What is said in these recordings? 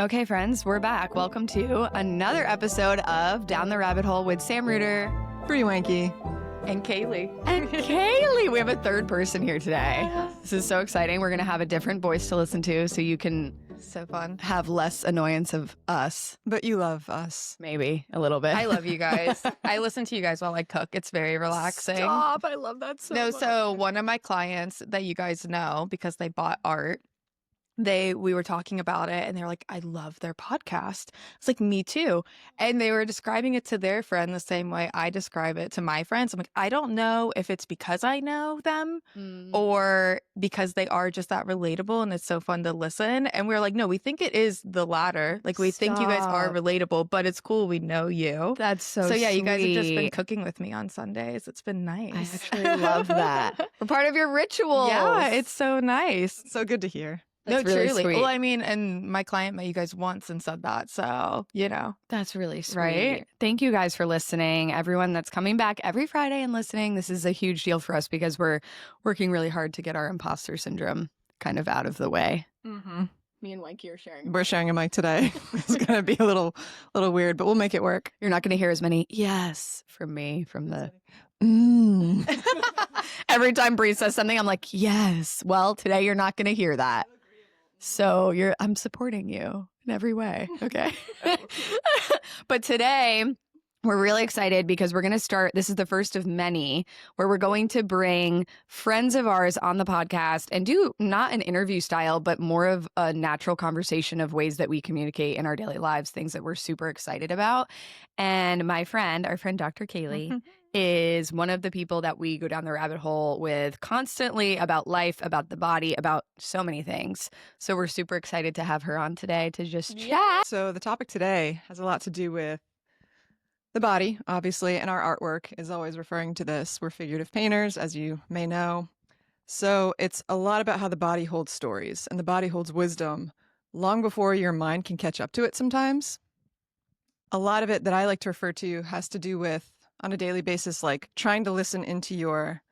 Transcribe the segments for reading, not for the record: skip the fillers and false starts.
Okay, friends, we're back. Welcome to another episode of Down the Rabbit Hole with Sam Reuter Pretty wanky. and Kayleigh. And Kayleigh, we have a third person here today. This is so exciting. We're going to have a different voice to listen to so you can So fun. have less annoyance of us. But you love us. Maybe a little bit. I love you guys. I listen to you guys while I cook. It's very relaxing. Stop. I love that so much. So one of my clients that you guys know because they bought art, we were talking about it and they're like, I love their podcast. It's like, me too. And they were describing it to their friend the same way I describe it to my friends. I'm like, I don't know if it's because I know them or because they are just that relatable and it's so fun to listen. And we were like, no, we think it is the latter. Like, we think you guys are Stop. relatable, but it's cool. We know you. That's so Yeah, you guys have just been sweet. cooking with me on Sundays. It's been I nice. actually love that. We're part of your rituals. Yeah, it's so nice. So good to hear. That's No, really truly. sweet. Well, I mean, and my client met you guys once and said that. So, you know. That's really sweet. Right? Thank you guys for listening. Everyone that's coming back every Friday and listening. This is a huge deal for us because we're working really hard to get our imposter syndrome kind of out of the way. Mm-hmm. Me and Mikey are sharing. We're sharing a mic today. It's going to be a little weird, but we'll make it work. You're not going to hear as many yes from me from the. Every time Bree says something, I'm like, yes. Well, today you're not going to hear that. So I'm supporting you in every way. Okay. But today we're really excited because we're going to start. This is the first of many where we're going to bring friends of ours on the podcast and do not an interview style, but more of a natural conversation of ways that we communicate in our daily lives, things that we're super excited about. And our friend, Dr. Kayleigh, is one of the people that we go down the rabbit hole with constantly about life, about the body, about so many things. So we're super excited to have her on today to just chat. So the topic today has a lot to do with the body, obviously, and our artwork is always referring to this. We're figurative painters, as you may know. So it's a lot about how the body holds stories and the body holds wisdom long before your mind can catch up to it sometimes. A lot of it that I like to refer to has to do with, on a daily basis, like trying to listen into your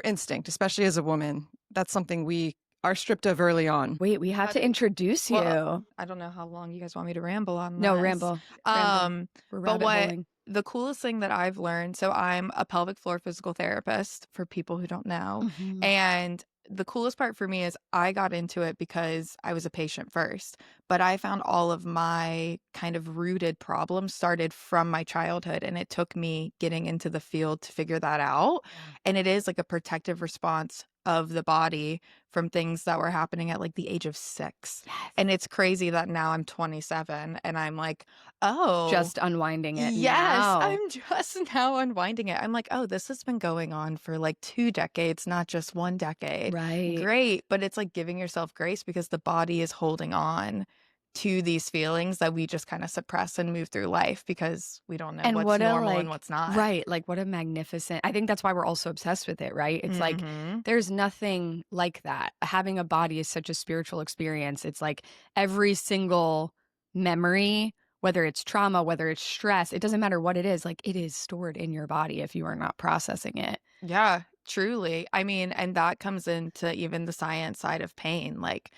instinct, especially as a woman. That's something we are stripped of early on. Wait, we have to introduce you. Well, I don't know how long you guys want me to ramble on No, this. ramble. We're But rabbit-holing. the coolest thing that I've learned, so I'm a pelvic floor physical therapist for people who don't know. Mhm. And the coolest part for me is I got into it because I was a patient first, but I found all of my kind of rooted problems started from my childhood, and it took me getting into the field to figure that out. And it is like a protective response of the body from things that were happening at like the age of 6. Yes. And it's crazy that now I'm 27 and I'm like, oh, Just unwinding it. yes, now. I'm just now unwinding it. I'm like, oh, this has been going on for like 2 decades, not just 1 decade. Right. Great. But it's like giving yourself grace because the body is holding on to these feelings that we just kind of suppress and move through life because we don't know And what's what a, normal like, and what's not. Right. Like, what a magnificent. I think that's why we're all so obsessed with it, right? It's like, Mhm. there's nothing like that. Having a body is such a spiritual experience. It's like every single memory, whether it's trauma, whether it's stress, it doesn't matter what it is, like it is stored in your body if you are not processing it. Yeah, truly. I mean, and that comes into even the science side of pain. Like,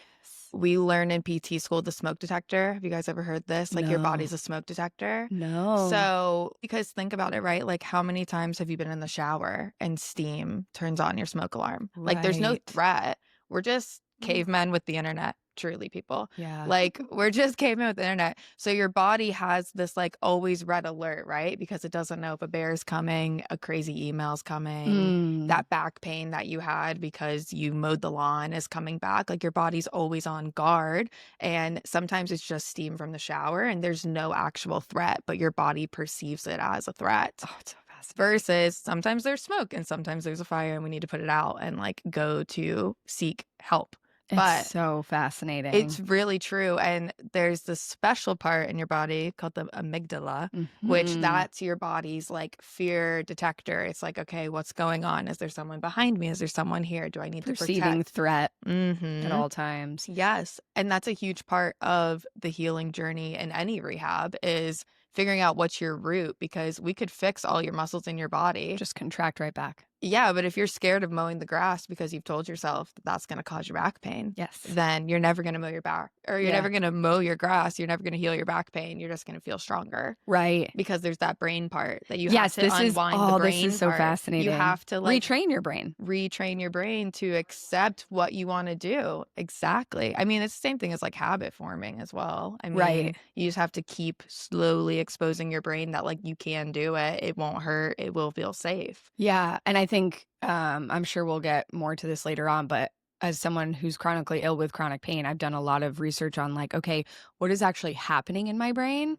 we learn in PT school the smoke detector. Have you guys ever heard this? Like, your No. body's a smoke detector. No. So, because think about it, right? Like, how many times have you been in the shower and steam turns on your smoke alarm? Like, there's no Right. threat. We're just cavemen with the internet. Truly, people. Yeah. Like, we're just cavemen with the internet. So your body has this like always red alert, right? Because it doesn't know if a bear's coming, a crazy email's coming, Mm. that back pain that you had because you mowed the lawn is coming back. Like, your body's always on guard. And sometimes it's just steam from the shower and there's no actual threat, but your body perceives it as a threat. Oh, it's so fascinating. Versus sometimes there's smoke and sometimes there's a fire and we need to put it out and like go to seek help. It's But so fascinating. it's really true. And there's this special part in your body called the amygdala, which Mhm. that's your body's like fear detector. It's like, okay, what's going on? Is there someone behind me? Is there someone here? Do I need to perceiving protect? threat Mm-hmm. at all times. Yes. And that's a huge part of the healing journey in any rehab is figuring out what's your root, because we could fix all your muscles in your body. Just contract right back. Yeah, but if you're scared of mowing the grass because you've told yourself that that's going to cause your back pain, Yes. then you're never going to mow your back, or you're Yeah. never going to mow your grass. You're never going to heal your back pain. You're just going to feel stronger Right. because there's that brain part that you Yes, have to unwind the brain this is so part. fascinating. You have to like retrain your brain. retrain your brain to accept what you want to do. Exactly. I mean, it's the same thing as like habit forming as well. I mean, Right. you just have to keep slowly exposing your brain that like you can do it. It won't hurt. It will feel safe. Yeah. And I think I'm sure we'll get more to this later on, but as someone who's chronically ill with chronic pain, I've done a lot of research on like, okay, what is actually happening in my brain?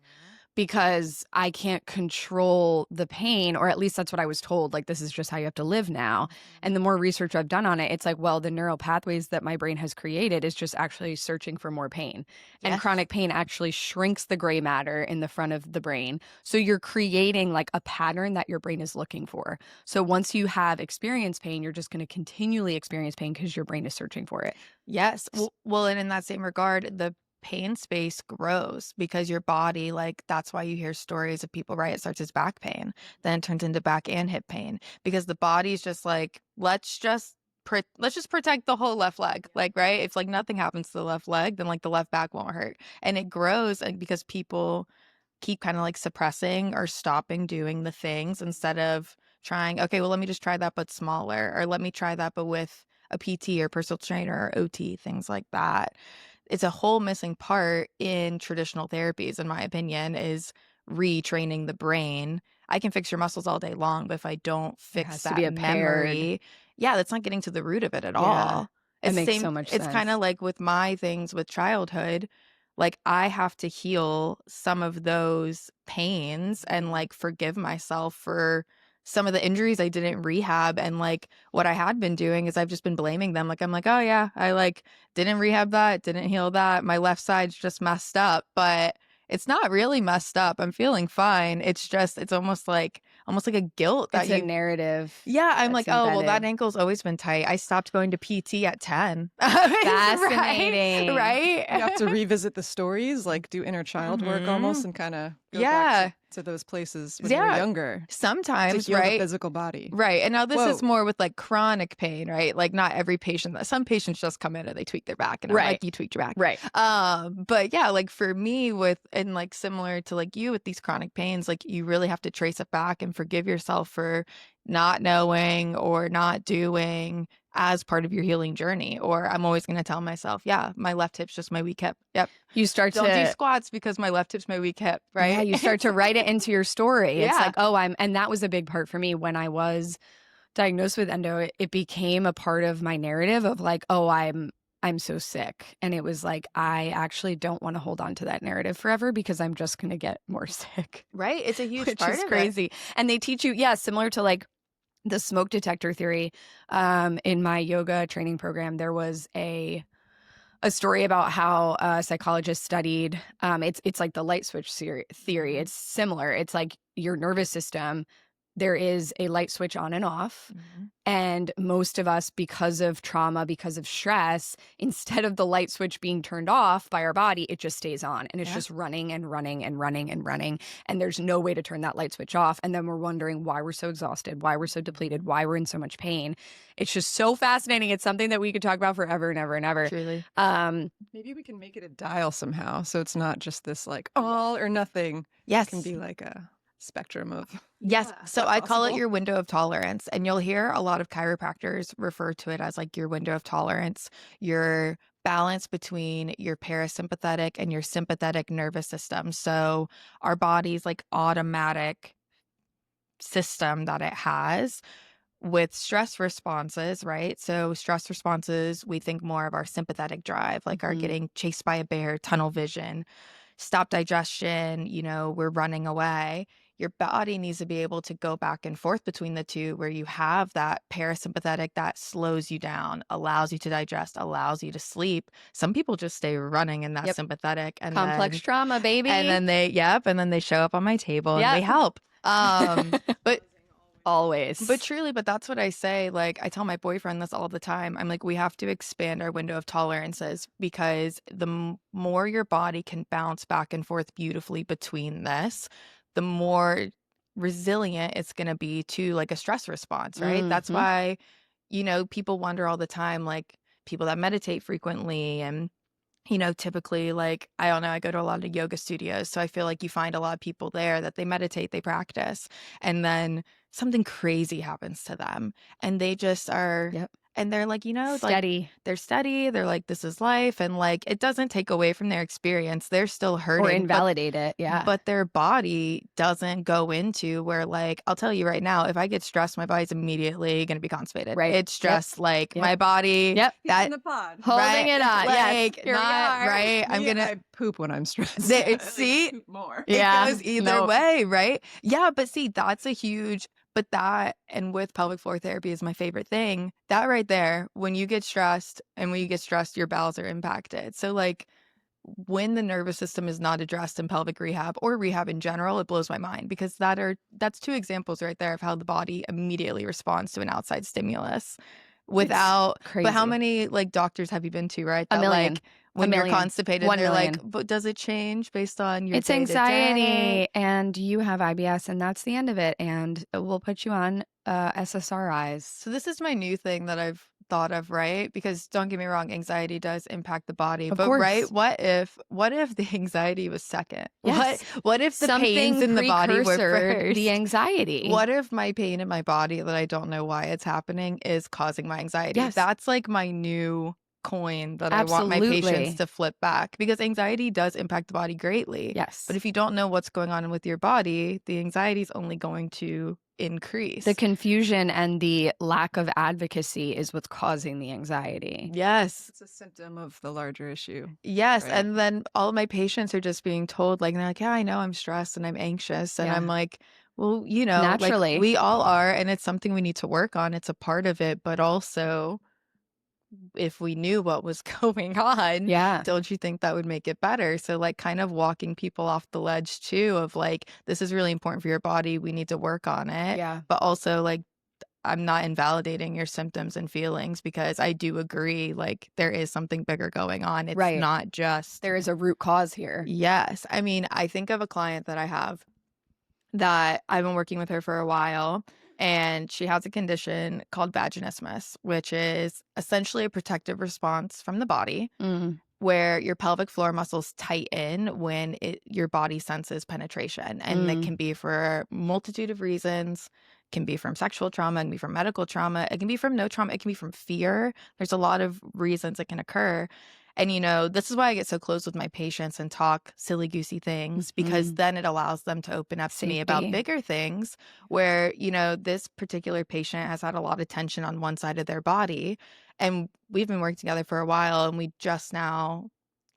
Because I can't control the pain, or at least that's what I was told. Like, this is just how you have to live now. And the more research I've done on it, it's like, well, the neural pathways that my brain has created is just actually searching for more pain. And Yes. chronic pain actually shrinks the gray matter in the front of the brain. So you're creating like a pattern that your brain is looking for. So once you have experienced pain, you're just going to continually experience pain because your brain is searching for it. Yes. Well, and in that same regard, the pain space grows because your body, like, that's why you hear stories of people, right? It starts as back pain, then it turns into back and hip pain because the body's just like, let's just protect the whole left leg. Like, right? If like nothing happens to the left leg, then like the left back won't hurt. And it grows because people keep kind of like suppressing or stopping doing the things instead of trying, okay, well, let me just try that, but smaller, or let me try that, but with a PT or personal trainer or OT, things like that. It's a whole missing part in traditional therapies, in my opinion, is retraining the brain. I can fix your muscles all day long, but if I don't fix has to that be a paired. memory, yeah, that's not getting to the root of it at Yeah, all. it It's makes so much It's kind sense. of like with my things with childhood. Like, I have to heal some of those pains and like forgive myself for some of the injuries I didn't rehab. And like what I had been doing is I've just been blaming them. Like, I'm like, oh yeah, I like didn't rehab that, didn't heal that. My left side's just messed up, but it's not really messed up. I'm feeling fine. It's just, it's almost like a guilt that It's a narrative. yeah, I'm like, that's oh, well, that embedded. ankle's always been tight. I stopped going to PT at 10. Fascinating. Right? You have to revisit the stories, like do inner child work almost, and kind of go Yeah. back to those places when you were Yeah. younger to Sometimes, heal the right? physical body. Right. And now this is Whoa. more with like chronic pain, right? Like not every patient, some patients just come in and they tweak their back and I'm Right. like, you tweaked your back. Right. But yeah, like for me and like similar to like you with these chronic pains, like you really have to trace it back and forgive yourself for not knowing or not doing as part of your healing journey. Or I'm always going to tell myself, yeah, my left hip's just my weak hip. Yep. You start Don't do to squats because my left hip's my weak hip, right? Yeah, you start to write it into your story. It's Yeah. like, oh, and that was a big part for me when I was diagnosed with endo. It became a part of my narrative of like, oh, I'm so sick. And it was like, I actually don't want to hold on to that narrative forever because I'm just going to get more sick. Right. It's a huge Which part is of crazy. And they teach you, yeah, similar to like the smoke detector theory. In my yoga training program, there was a story about how a psychologist studied. It's like the light switch theory. It's similar. It's like your nervous system. There is a light switch on and off. Mm-hmm. And most of us, because of trauma, because of stress, instead of the light switch being turned off by our body, it just stays on. And it's just running and running and running and running. And there's no way to turn that light switch off. And then we're wondering why we're so exhausted, why we're so depleted, why we're in so much pain. It's just so fascinating. It's something that we could talk about forever and ever and ever. Truly. Maybe we can make it a dial somehow. So it's not just this like all or nothing. Yes. It can be like a spectrum of. Yes. Yeah, So that's I call it possible. your window of tolerance. And you'll hear a lot of chiropractors refer to it as like your window of tolerance, your balance between your parasympathetic and your sympathetic nervous system. So our body's like automatic system that it has with stress responses, right? So stress responses, we think more of our sympathetic drive, like our Mhm. getting chased by a bear, tunnel vision, stop digestion, we're running away. Your body needs to be able to go back and forth between the two, where you have that parasympathetic that slows you down, allows you to digest, allows you to sleep. Some people just stay running in that Yep. sympathetic and Complex trauma, baby. and then they show up on my table and Yep. they help. But Always. But truly, but that's what I say. Like, I tell my boyfriend this all the time. I'm like, we have to expand our window of tolerances because the more your body can bounce back and forth beautifully between this, the more resilient it's going to be to like a stress response, right? That's Mhm. why, people wonder all the time, like people that meditate frequently and typically, like, I don't know, I go to a lot of yoga studios. So I feel like you find a lot of people there that they meditate, they practice, and then something crazy happens to them. And they just are, Yep. and they're like, like, Steady. they're steady. They're like, this is life. And like, it doesn't take away from their experience. They're still Or hurting. But invalidate it. Yeah. but their body doesn't go into where, like, I'll tell you right now, if I get stressed, my body's immediately going to be constipated. Right. It's Yep. just like Yep. my body. Yep. He's in That the pod. Holding right, it on. Yes. like, Here we not are. right. I'm Me and gonna I poop when I'm stressed. see. I poop more. Yeah. It goes either Nope. way, right? Yeah, but see, that's a huge. But that, and with pelvic floor therapy is my favorite thing. That right there, when you get stressed, and when you get stressed, your bowels are impacted. So like, when the nervous system is not addressed in pelvic rehab or rehab in general, it blows my mind, because that's two examples right there of how the body immediately responds to an outside stimulus without. Crazy. But how many like doctors have you been to, right? A That million. like when A you're million. constipated, 1 they're like, million. but does it change based on your It's day-to-day? anxiety, and you have IBS, and that's the end of it. And we'll put you on SSRIs. So this is my new thing that I've thought of, right? Because don't get me wrong, anxiety does impact the body. Of But course. right, what if the anxiety was second? Yes. What if the pains Something in the body were precursored first? the anxiety. What if my pain in my body that I don't know why it's happening is causing my anxiety? Yes. That's like my new coin that I want my Absolutely. patients to flip back, because anxiety does impact the body greatly. Yes. But if you don't know what's going on with your body, the anxiety is only going to increase. The confusion and the lack of advocacy is what's causing the anxiety. Yes. It's a symptom of the larger issue. Yes. Right. And then all of my patients are just being told, like, they're like, yeah, I know I'm stressed and I'm anxious. And Yeah. I'm like, well, Naturally. like we all are. And it's something we need to work on. It's a part of it. But also, if we knew what was going on, Yeah. don't you think that would make it better? So like kind of walking people off the ledge too, of like, this is really important for your body. We need to work on it. Yeah. But also like, I'm not invalidating your symptoms and feelings, because I do agree, like there is something bigger going on. It's Right. not just. There is a root cause here. Yes. I mean, I think of a client that I have that I've been working with her for a while, and she has a condition called vaginismus, which is essentially a protective response from the body Mm. where your pelvic floor muscles tighten when your body senses penetration. And that can be for a multitude of reasons. It can be from sexual trauma, it can be from medical trauma, it can be from no trauma, it can be from fear. There's a lot of reasons it can occur. And, this is why I get so close with my patients and talk silly goosey things, because then it allows them to open up to me about Safety. bigger things where, this particular patient has had a lot of tension on one side of their body. And we've been working together for a while, and we just now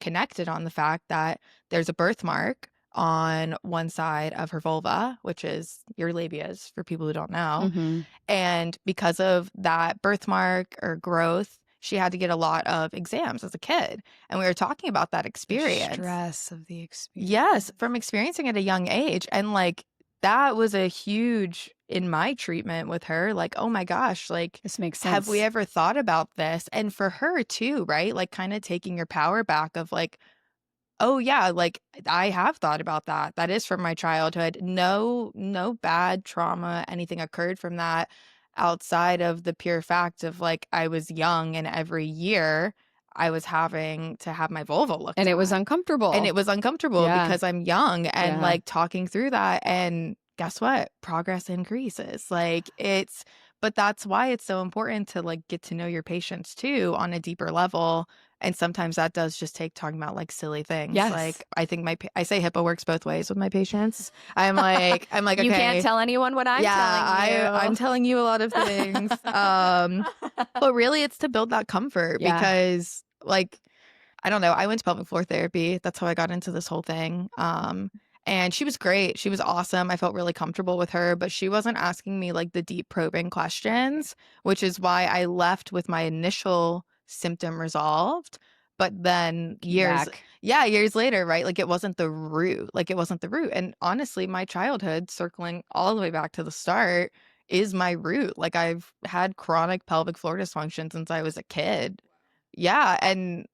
connected on the fact that there's a birthmark on one side of her vulva, which is your labias for people who don't know. Mhm. And because of that birthmark or growth, she had to get a lot of exams as a kid. And we were talking about that The experience. stress of the experience. Yes, from experiencing at a young age. And like that was a huge in my treatment with her, like, oh my gosh, like This makes sense. have we ever thought about this? And for her too, right? Like kind of taking your power back of like, oh yeah, like I have thought about that. That is from my childhood. No bad trauma, anything occurred from that outside of the pure fact of like I was young, and every year I was having to have my vulva looked And it was at. uncomfortable. And it was uncomfortable Yeah. because I'm young, and Yeah. like talking through that, and guess what? Progress increases. Like but that's why it's so important to like get to know your patients too on a deeper level. And sometimes that does just take talking about like silly things. Yes. Like I think I say HIPAA works both ways with my patients. I'm like, okay. You can't tell anyone what I'm telling you. I'm telling you a lot of things. But really it's to build that comfort Yeah. because like, I don't know. I went to pelvic floor therapy. That's how I got into this whole thing. And she was great. She was awesome. I felt really comfortable with her, but she wasn't asking me like the deep probing questions, which is why I left with my initial symptom resolved. But then years later, right? Like it wasn't the root. And honestly, my childhood, circling all the way back to the start, is my root. Like I've had chronic pelvic floor dysfunction since I was a kid. Yeah. And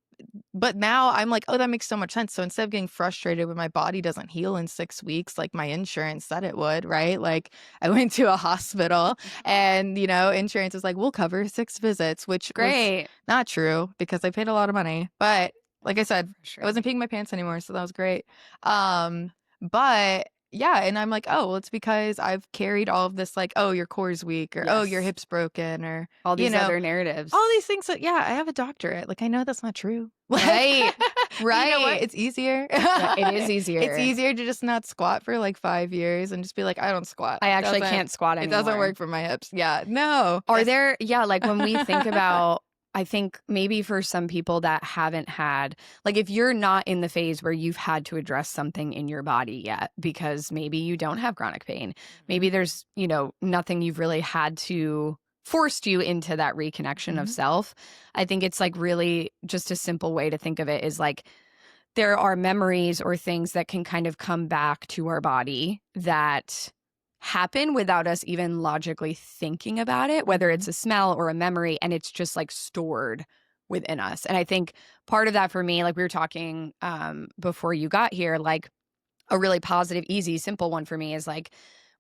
but now I'm like, oh, that makes so much sense. So instead of getting frustrated when my body doesn't heal in 6 weeks, like my insurance said it would, right? Like I went to a hospital and, insurance was like, we'll cover 6 visits, which was Great. not true because I paid a lot of money. But like I said, Sure. I wasn't peeing my pants anymore. So that was great. But yeah, and I'm like, oh, well, it's because I've carried all of this, like, oh, your core's weak, or oh, your Yes. hip's broken, or All these you know, other narratives. all these things. That, yeah, I have a doctorate. Like, I know that's not true. Like, Right. Right. You know what? Right. It's easier. It is easier. It's easier to just not squat for like 5 years and just be like, I don't squat. I actually Doesn't- can't squat It anymore. doesn't work for my hips. Yeah. No. Are there, like when we think about, I think maybe for some people that haven't had, like if you're not in the phase where you've had to address something in your body yet, because maybe you don't have chronic pain, maybe there's, nothing you've really had to forced you into that reconnection of self. I think it's like really just a simple way to think of it is like there are memories or things that can kind of come back to our body that happen without us even logically thinking about it, whether it's a smell or a memory, and it's just like stored within us. And I think part of that for me, like we were talking before you got here, like a really positive, easy, simple one for me is like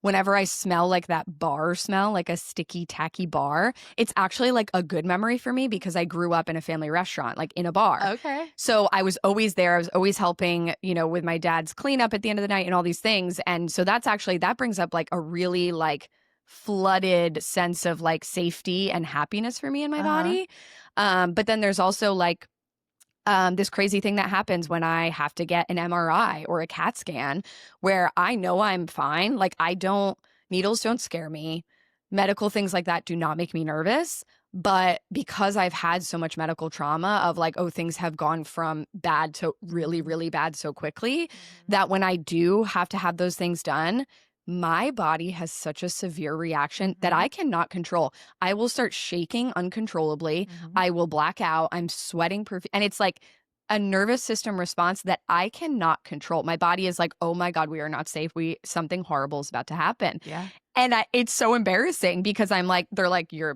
whenever I smell like that bar smell, like a sticky, tacky bar, it's actually like a good memory for me because I grew up in a family restaurant, like in a bar. Okay. So I was always there. I was always helping, with my dad's cleanup at the end of the night and all these things. And so that brings up like a really like flooded sense of like safety and happiness for me in my body. But then there's also like this crazy thing that happens when I have to get an MRI or a CAT scan where I know I'm fine. Like needles don't scare me. Medical things like that do not make me nervous. But because I've had so much medical trauma of like, oh, things have gone from bad to really, really bad so quickly that when I do have to have those things done, my body has such a severe reaction that I cannot control. I will start shaking uncontrollably. I will black out. I'm sweating. And it's like a nervous system response that I cannot control. My body is like, oh my God, we are not safe. Something horrible is about to happen. Yeah. And it's so embarrassing because I'm like, they're like, you're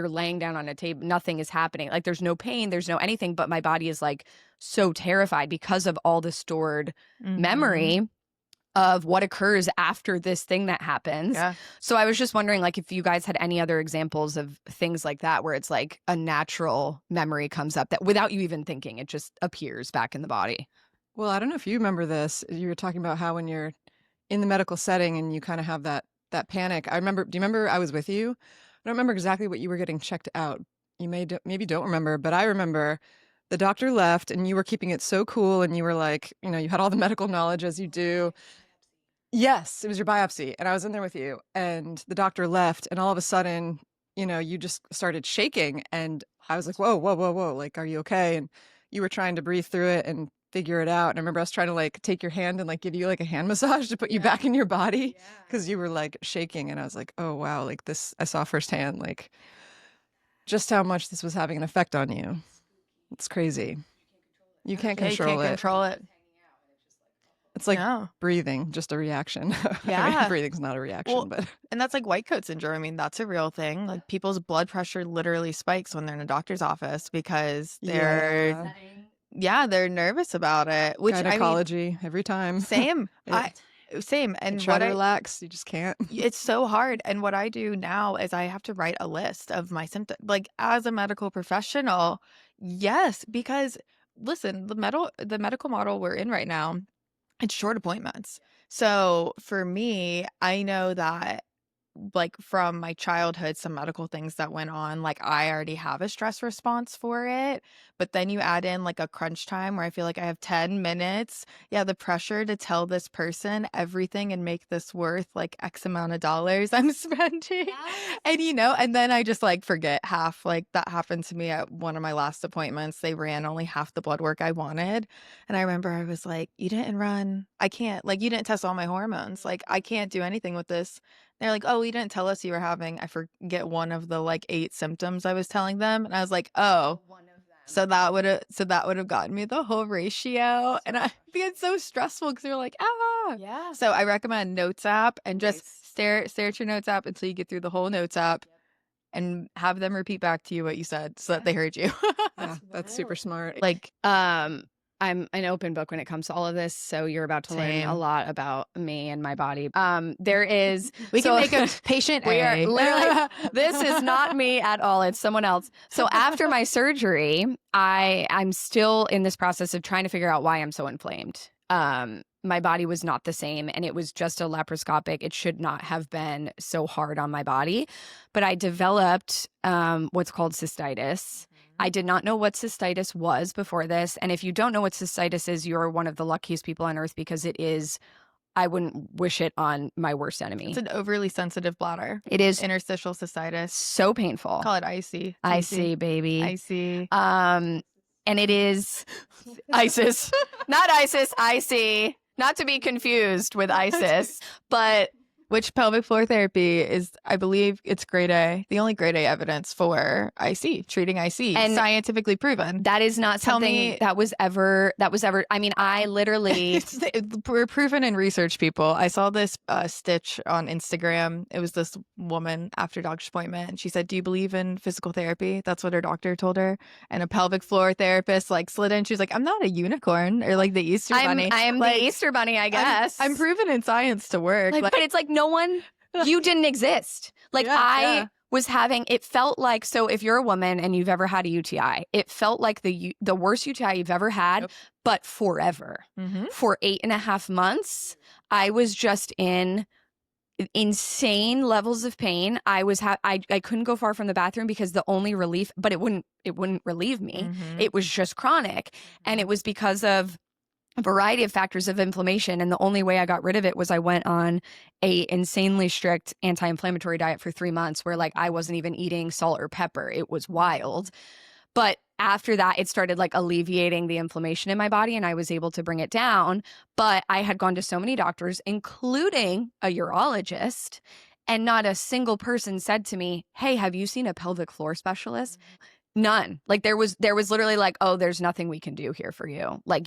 laying down on a table. Nothing is happening. Like there's no pain. There's no anything. But my body is like so terrified because of all the stored memory of what occurs after this thing that happens. Yeah. So I was just wondering like if you guys had any other examples of things like that where it's like a natural memory comes up that without you even thinking, it just appears back in the body. Well, I don't know if you remember this. You were talking about how when you're in the medical setting and you kind of have that panic. Do you remember I was with you? I don't remember exactly what you were getting checked out. You maybe don't remember, but I remember the doctor left and you were keeping it so cool and you were like, you had all the medical knowledge as you do. Yes, it was your biopsy. And I was in there with you and the doctor left and all of a sudden, you just started shaking and I was like, whoa, whoa, whoa, whoa. Like, are you okay? And you were trying to breathe through it and figure it out. And I remember I was trying to like take your hand and like give you like a hand massage to put you back in your body because you were like shaking. And I was like, oh, wow. Like this, I saw firsthand like just how much this was having an effect on you. It's crazy. You can't control it. Control it. It's like No. breathing, just a reaction. Yeah. Breathing's not a reaction, Well, but And that's like white coat syndrome. I mean, that's a real thing. Like people's blood pressure literally spikes when they're in a doctor's office because they're nervous about it. Which gynecology every time. same. Same. And And try what to relax, you just can't. it's so hard. And what I do now is I have to write a list of my symptoms. Like as a medical professional, yes, because listen, the medical model we're in right now, it's short appointments. So for me, I know that like from my childhood, some medical things that went on, like I already have a stress response for it. But then you add in like a crunch time where I feel like I have 10 minutes. Yeah, the pressure to tell this person everything and make this worth like X amount of dollars I'm spending. And and then I just like forget half. Like that happened to me at one of my last appointments. They ran only half the blood work I wanted. And I remember I was like, you didn't run. I can't. Like you didn't test all my hormones. Like I can't do anything with this. They're like, oh, you didn't tell us you were having, I forget one of the like 8 symptoms I was telling them. And I was like, oh, so that would have gotten me the whole ratio. And I it's so stressful because you're like, Yeah. So I recommend Notes app and just stare at your Notes app until you get through the whole Notes app. and have them repeat back to you what you said so that they heard you. Yeah, that's super smart. Like, I'm an open book when it comes to all of this, so you're about to learn Same. a lot about me and my body. There is we so- can make a patient we A. are literally this is not me at all. It's someone else. So after my surgery, I'm still in this process of trying to figure out why I'm so inflamed. My body was not the same, and it was just a laparoscopic. It should not have been so hard on my body, but I developed what's called cystitis. I did not know what cystitis was before this. And if you don't know what cystitis is, you're one of the luckiest people on earth, because it is, I wouldn't wish it on my worst enemy. It's an overly sensitive bladder. It is Interstitial cystitis. so painful. Call it icy. Icy, baby. Icy. And it is ISIS, not ISIS, icy, not to be confused with ISIS, but Which pelvic floor therapy is, I believe it's grade A, the only grade A evidence for IC, treating IC, And scientifically proven. that is not Tell something me- that was ever, I mean, I literally, We're proven in research, people. I saw this stitch on Instagram. It was this woman after doctor's appointment, and she said, "Do you believe in physical therapy?" That's what her doctor told her. And a pelvic floor therapist like slid in. She was like, "I'm not a unicorn or like the Easter bunny. I am Like, the Easter bunny, I guess. I'm proven in science to work." Like, but it's like no one, you didn't exist. Like Yeah. was having, it felt like, so if you're a woman and you've ever had a UTI, it felt like the worst UTI you've ever had, Yep. but forever. Mhm. For 8.5 months, I was just in insane levels of pain. I was I couldn't go far from the bathroom because the only relief, but it wouldn't relieve me. Mhm. It was just chronic, and it was because of a variety of factors of inflammation. And the only way I got rid of it was I went on a insanely strict anti-inflammatory diet for 3 months, where like I wasn't even eating salt or pepper. It was wild. But after that, it started like alleviating the inflammation in my body, and I was able to bring it down. But I had gone to so many doctors, including a urologist, and not a single person said to me, "Hey, have you seen a pelvic floor specialist?" None. Like there was literally like, "Oh, there's nothing we can do here for you. Like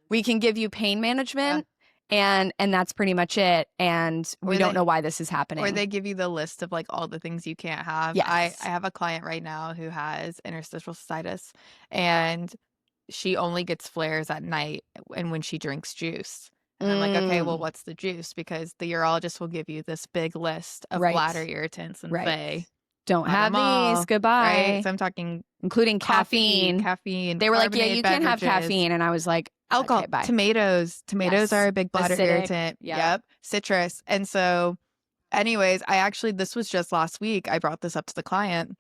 we can give you pain management." And that's pretty much it. And we don't know why this is happening. Or they give you the list of like all the things you can't have. Yes. I have a client right now who has interstitial cystitis, and she only gets flares at night and when she drinks juice. And I'm like, okay, well, what's the juice? Because the urologist will give you this big list of Right. bladder irritants and say, Don't Have have them all, these. Goodbye. right? So I'm talking Including coffee, caffeine. They were like, yeah, carbonated you can have beverages, caffeine. And I was like, alcohol, okay, bye. tomatoes. Tomatoes Yes. are a big bladder Acidic. irritant. Yeah. Yep. Citrus. And so, anyways, this was just last week. I brought this up to the client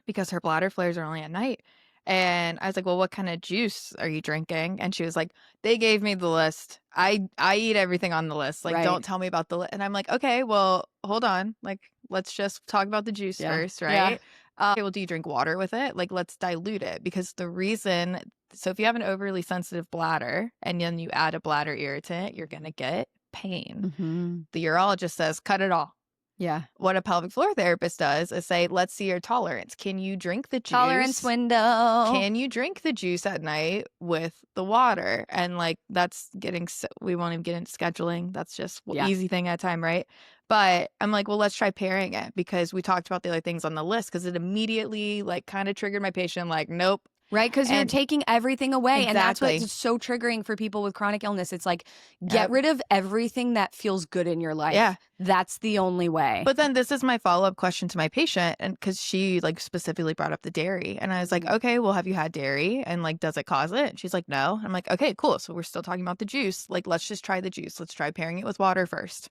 because her bladder flares are only at night. And I was like, well, what kind of juice are you drinking? And she was like, they gave me the list. I eat everything on the list. Like, Right. don't tell me about the list. And I'm like, okay, well, hold on. Like, let's just talk about the juice Yeah. first, Yeah. right? Okay, well, do you drink water with it? Like, let's dilute it, because the reason, so if you have an overly sensitive bladder and then you add a bladder irritant, you're going to get pain. Mhm. The urologist says, cut it all. Yeah. What a pelvic floor therapist does is say, let's see your tolerance. Can you drink the juice? Tolerance window. Can you drink the juice at night with the water? And like, that's getting, we won't even get into scheduling. That's just Yeah. easy thing at a time, right? But I'm like, well, let's try pairing it, because we talked about the other things on the list, because it immediately like kind of triggered my patient. Like, nope. Right, because you're And- taking everything away. And that's Exactly. what's so triggering for people with chronic illness. It's like, get Yep. rid of everything that feels good in your life. Yeah. That's the only way. But then this is my follow-up question to my patient, and because she like specifically brought up the dairy, and I was like, okay, well, have you had dairy, and like, does it cause it? And she's like, no. I'm like, okay, cool. So we're still talking about the juice. Like, let's just try the juice. Let's try pairing it with water first.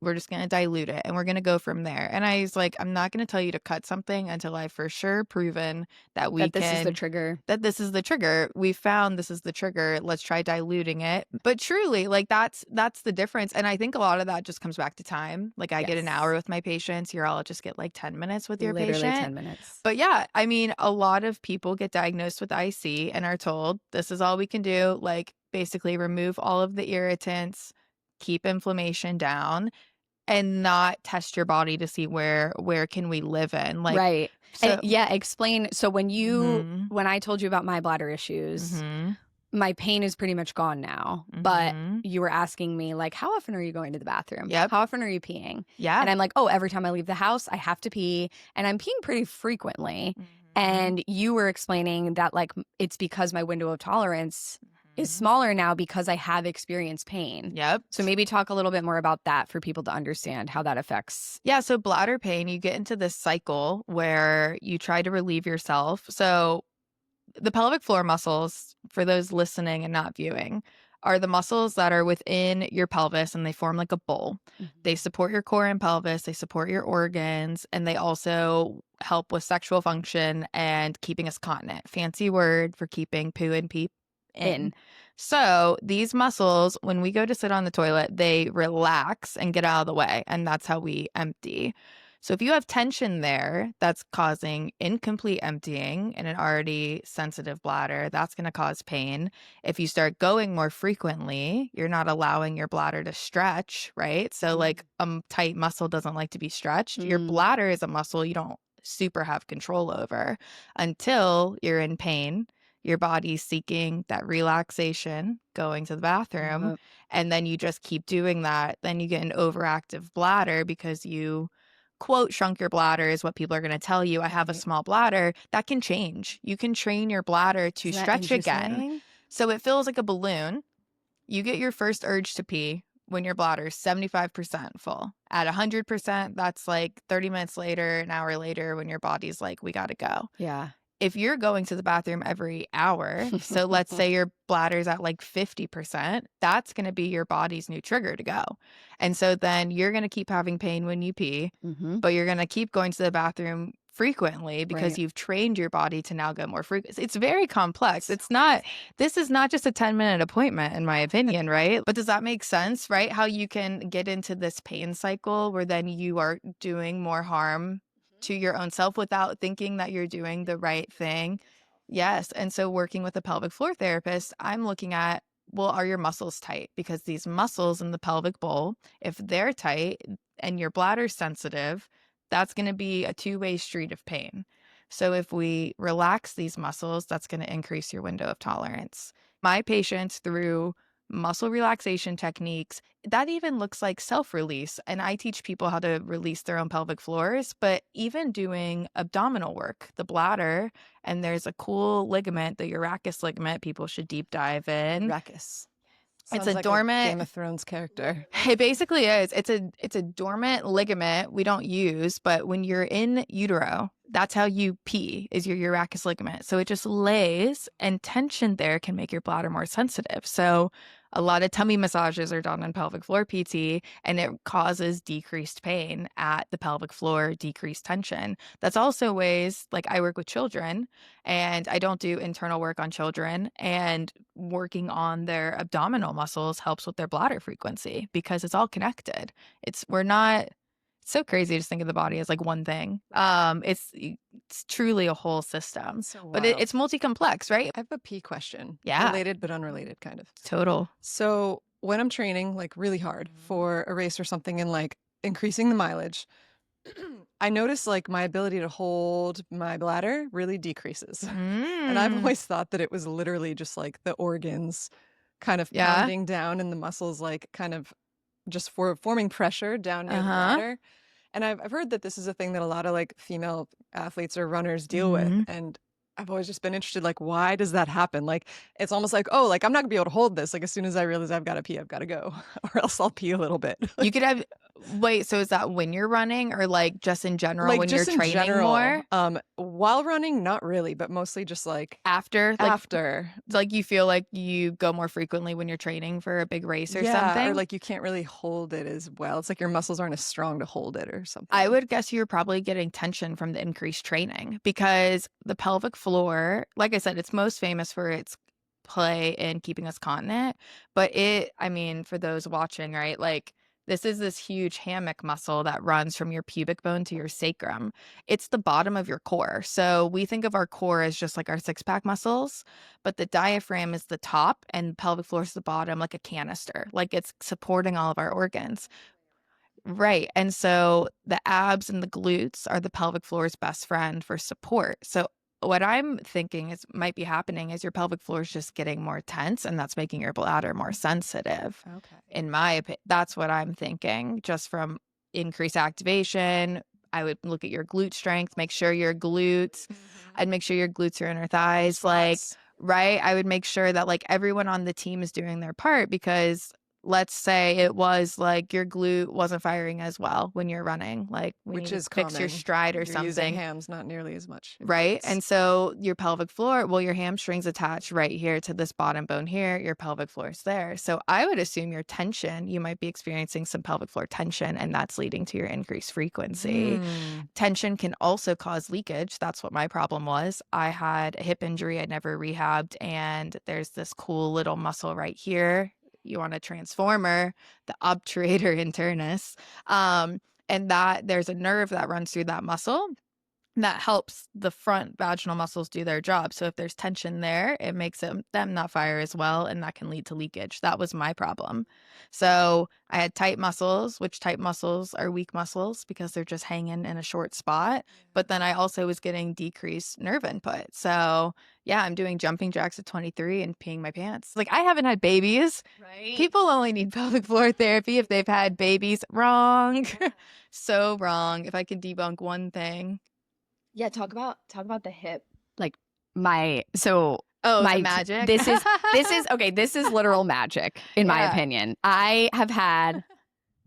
We're just going to dilute it, and we're going to go from there. And I was like, I'm not going to tell you to cut something until I've for sure proven that we that this can, is the trigger. that this is the trigger. We found this is the trigger. Let's try diluting it. But truly, like, that's the difference. And I think a lot of that just comes back to time. Like, I get an Yes. hour with my patients. Urologists get like 10 minutes with your Literally patient. 10 minutes. But yeah, I mean, a lot of people get diagnosed with IC and are told this is all we can do. Like, basically remove all of the irritants, keep inflammation down, and not test your body to see where can we live in. Like, right. so, And yeah, explain. So when Mhm. when I told you about my bladder issues, Mhm. my pain is pretty much gone now. But Mhm. you were asking me, like, how often are you going to the bathroom? Yep. How often are you peeing? Yeah. And I'm like, oh, every time I leave the house, I have to pee. And I'm peeing pretty frequently. Mhm. And you were explaining that, like, it's because my window of tolerance is Mhm. smaller now because I have experienced pain. Yep. So maybe talk a little bit more about that for people to understand how that affects. Yeah, so bladder pain, you get into this cycle where you try to relieve yourself. So the pelvic floor muscles, for those listening and not viewing, are the muscles that are within your pelvis and they form like a bowl. They support your core and pelvis, they support your organs, and they also help with sexual function and keeping us continent. Fancy word for keeping poo and pee in. So these muscles, when we go to sit on the toilet, they relax and get out of the way, and that's how we empty. So if you have tension there, that's causing incomplete emptying in an already sensitive bladder. That's going to cause pain. If you start going more frequently, you're not allowing your bladder to stretch, right? So like a tight muscle doesn't like to be stretched. Your bladder is a muscle you don't super have control over until you're in pain. Your body's seeking that relaxation, going to the bathroom, and then you just keep doing that. Then you get an overactive bladder because you quote shrunk your bladder is what people are going to tell you. I have a small bladder. That can change. You can train your bladder to Isn't that stretch again. interesting? So it feels like a balloon. You get your first urge to pee when your bladder is 75% full. At 100%, that's like 30 minutes later, an hour later, when your body's like, we got to go. Yeah. If you're going to the bathroom every hour, so let's say your bladder's at like 50%, that's going to be your body's new trigger to go. And so then you're going to keep having pain when you pee, but you're going to keep going to the bathroom frequently because Right. you've trained your body to now go more frequently. It's very complex. This is not just a 10-minute appointment, in my opinion, right? But does that make sense, right? How you can get into this pain cycle where then you are doing more harm to your own self without thinking that you're doing the right thing. Yes. And so working with a pelvic floor therapist, I'm looking at, well, are your muscles tight? Because these muscles in the pelvic bowl, if they're tight and your bladder's sensitive, that's going to be a two-way street of pain. So if we relax these muscles, that's going to increase your window of tolerance. My patients, through muscle relaxation techniques, that even looks like self-release. And I teach people how to release their own pelvic floors, but even doing abdominal work, the bladder, and there's a cool ligament, the urachus ligament, people should deep dive in. Rackus. It's Sounds a like dormant Game of Thrones character. It basically is. It's a dormant ligament we don't use, but when you're in utero, that's how you pee, is your urachus ligament. So it just lays, and tension there can make your bladder more sensitive. So a lot of tummy massages are done in pelvic floor PT, and it causes decreased pain at the pelvic floor, decreased tension. That's also ways, like I work with children, and I don't do internal work on children, and working on their abdominal muscles helps with their bladder frequency because it's all connected. It's so crazy to just think of the body as like one thing. It's truly a whole system, So but wild. it's multi-complex, right? I have a pee question. Yeah. Related but unrelated, kind of. Total. So when I'm training like really hard for a race or something and like increasing the mileage, I notice like my ability to hold my bladder really decreases. And I've always thought that it was literally just like the organs kind of Yeah. pounding down and the muscles like kind of just forming pressure down near the bladder. And I've heard that this is a thing that a lot of like female athletes or runners deal with. And I've always just been interested, like, why does that happen? Like, it's almost like, oh, like I'm not gonna be able to hold this. Like as soon as I realize I've got to pee, I've got to go, or else I'll pee a little bit. You could have wait, so is that when you're running or like just in general Like when just you're in training general, more? while running, not really, but mostly just like After? Like after. like you feel like you go more frequently when you're training for a big race or Yeah, something? or like you can't really hold it as well. It's like your muscles aren't as strong to hold it or something. I would guess you're probably getting tension from the increased training because the pelvic floor, like I said, it's most famous for its play in keeping us continent. But for those watching, right, like this is this huge hammock muscle that runs from your pubic bone to your sacrum. It's the bottom of your core. So we think of our core as just like our six-pack muscles, but the diaphragm is the top and pelvic floor is the bottom, like a canister, like it's supporting all of our organs. Right. And so the abs and the glutes are the pelvic floor's best friend for support. So what I'm thinking is might be happening is your pelvic floor is just getting more tense, and that's making your bladder more sensitive. Okay. In my opinion, that's what I'm thinking, just from increased activation. I would look at your glute strength, make sure your glutes, I'd make sure your glutes are inner thighs, like, Squats. right? I would make sure that like everyone on the team is doing their part, because let's say it was like your glute wasn't firing as well when you're running, like we Which need is to fix your common. stride or You're using something. hams not nearly as much. Right. And so your pelvic floor, well, your hamstrings attach right here to this bottom bone here. Your pelvic floor is there. So I would assume your tension, you might be experiencing some pelvic floor tension, and that's leading to your increased frequency. Tension can also cause leakage. That's what my problem was. I had a hip injury I never rehabbed, and there's this cool little muscle right here. You want a transformer, the obturator internus. And that there's a nerve that runs through that muscle that helps the front vaginal muscles do their job. So if there's tension there, it makes them not fire as well, and that can lead to leakage. That was my problem. So I had tight muscles, which tight muscles are weak muscles because they're just hanging in a short spot. But then I also was getting decreased nerve input. So yeah, I'm doing jumping jacks at 23 and peeing my pants. Like, I haven't had babies. Right. People only need pelvic floor therapy if they've had babies. Wrong. So wrong. If I could debunk one thing. Yeah, talk about the hip. Like My Oh, my the magic. this is okay, this is literal magic in my Yeah. opinion. I have had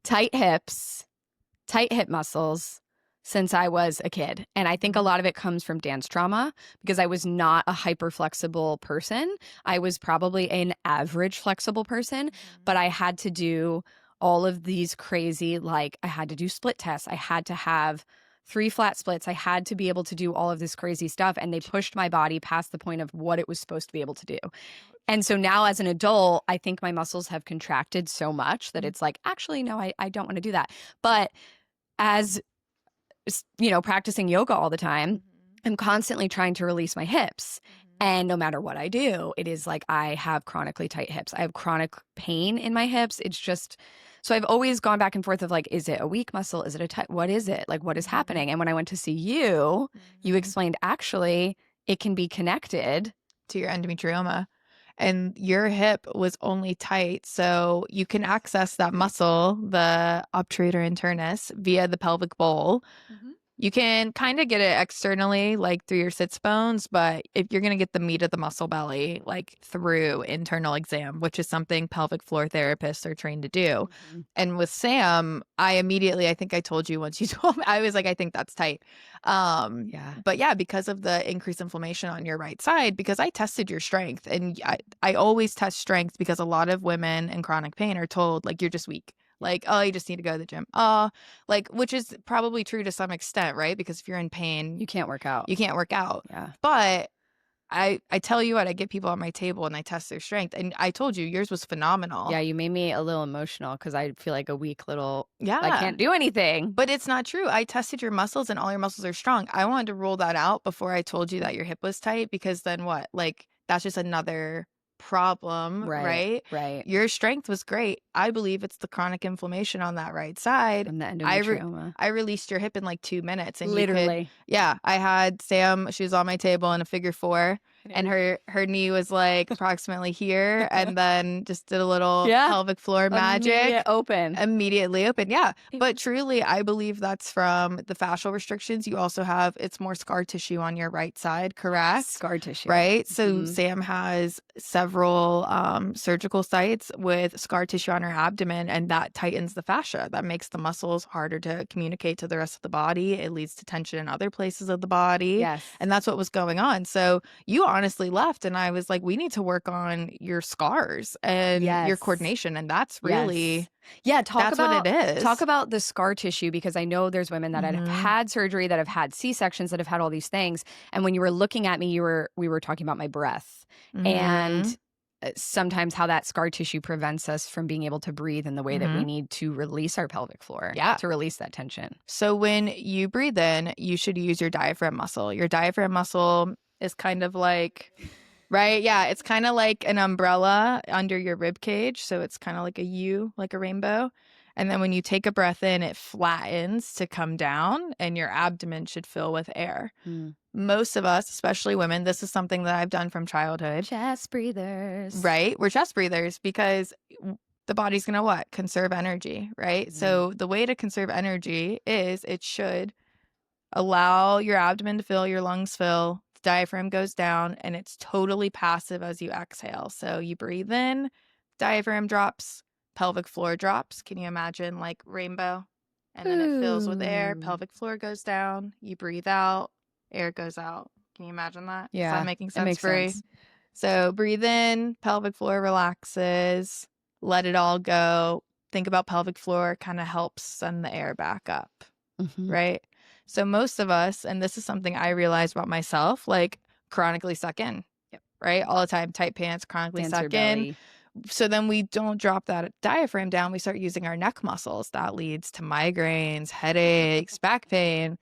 tight hips, tight hip muscles since I was a kid. And I think a lot of it comes from dance trauma, because I was not a hyper flexible person. I was probably an average flexible person, but I had to do all of these crazy, like I had to do split tests. I had to have 3 flat splits. I had to be able to do all of this crazy stuff. And they pushed my body past the point of what it was supposed to be able to do. And so now as an adult, I think my muscles have contracted so much that it's like, actually, no, I don't want to do that. But as, you know, practicing yoga all the time, I'm constantly trying to release my hips. And no matter what I do, it is like I have chronically tight hips. I have chronic pain in my hips. It's just, so I've always gone back and forth of like, is it a weak muscle? Is it a tight? What is it? Like, what is happening? And when I went to see you, you explained actually it can be connected to your endometrioma. And your hip was only tight, so you can access that muscle, the obturator internus, via the pelvic bowl. You can kind of get it externally, like through your sits bones, but if you're going to get the meat of the muscle belly, like through internal exam, which is something pelvic floor therapists are trained to do. And with Sam, I think I told you once you told me, I was like, I think that's tight. But yeah, because of the increased inflammation on your right side, because I tested your strength, and I always test strength because a lot of women in chronic pain are told, like, you're just weak. Like, oh, you just need to go to the gym. Like, which is probably true to some extent, right? Because if you're in pain, you can't work out. you can't work out. Yeah. But I tell you what, I get people at my table and I test their strength. And I told you, yours was phenomenal. Yeah, you made me a little emotional because I feel like a weak little, Yeah. I can't do anything. But it's not true. I tested your muscles and all your muscles are strong. I wanted to rule that out before I told you that your hip was tight, because then what? Like, that's just another problem, right? Right. Your strength was great. I believe it's the chronic inflammation on that right side. From the endometrioma. I released your hip in like 2 minutes, and Literally. I had Sam. She was on my table in a figure 4, and her knee was like approximately here, and then just did a little pelvic floor magic. Immediately open. Yeah. But truly, I believe that's from the fascial restrictions. You also have, it's more scar tissue on your right side, correct? Scar tissue. Right. So Sam has several surgical sites with scar tissue on her abdomen, and that tightens the fascia. That makes the muscles harder to communicate to the rest of the body. It leads to tension in other places of the body. Yes. And that's what was going on. So you honestly left, and I was like, we need to work on your scars and your coordination. And that's really that's what it is. Talk about the scar tissue, because I know there's women that have had surgery, that have had C-sections, that have had all these things. And when you were looking at me, we were talking about my breath and sometimes how that scar tissue prevents us from being able to breathe in the way that we need to release our pelvic floor, to release that tension. So when you breathe in, you should use your diaphragm muscle. Your diaphragm muscle is kind of like, right? Yeah, it's kind of like an umbrella under your rib cage. So it's kind of like a U, like a rainbow. And then when you take a breath in, it flattens to come down and your abdomen should fill with air. Most of us, especially women, this is something that I've done from childhood. Chest breathers. Right? We're chest breathers because the body's going to what? Conserve energy, right? So the way to conserve energy is it should allow your abdomen to fill, your lungs fill, the diaphragm goes down, and it's totally passive as you exhale. So you breathe in, diaphragm drops, pelvic floor drops. Can you imagine like rainbow? And then it fills with air, Ooh. pelvic floor goes down, you breathe out, air goes out. Can you imagine that? Is Yeah, that making it sense makes for you? sense. So breathe in, pelvic floor relaxes, let it all go. Think about pelvic floor kind of helps send the air back up, right? So most of us, and this is something I realized about myself, like chronically suck in, right? All the time, tight pants, chronically Dancer suck in. belly. So then we don't drop that diaphragm down. We start using our neck muscles. That leads to migraines, headaches, back pain.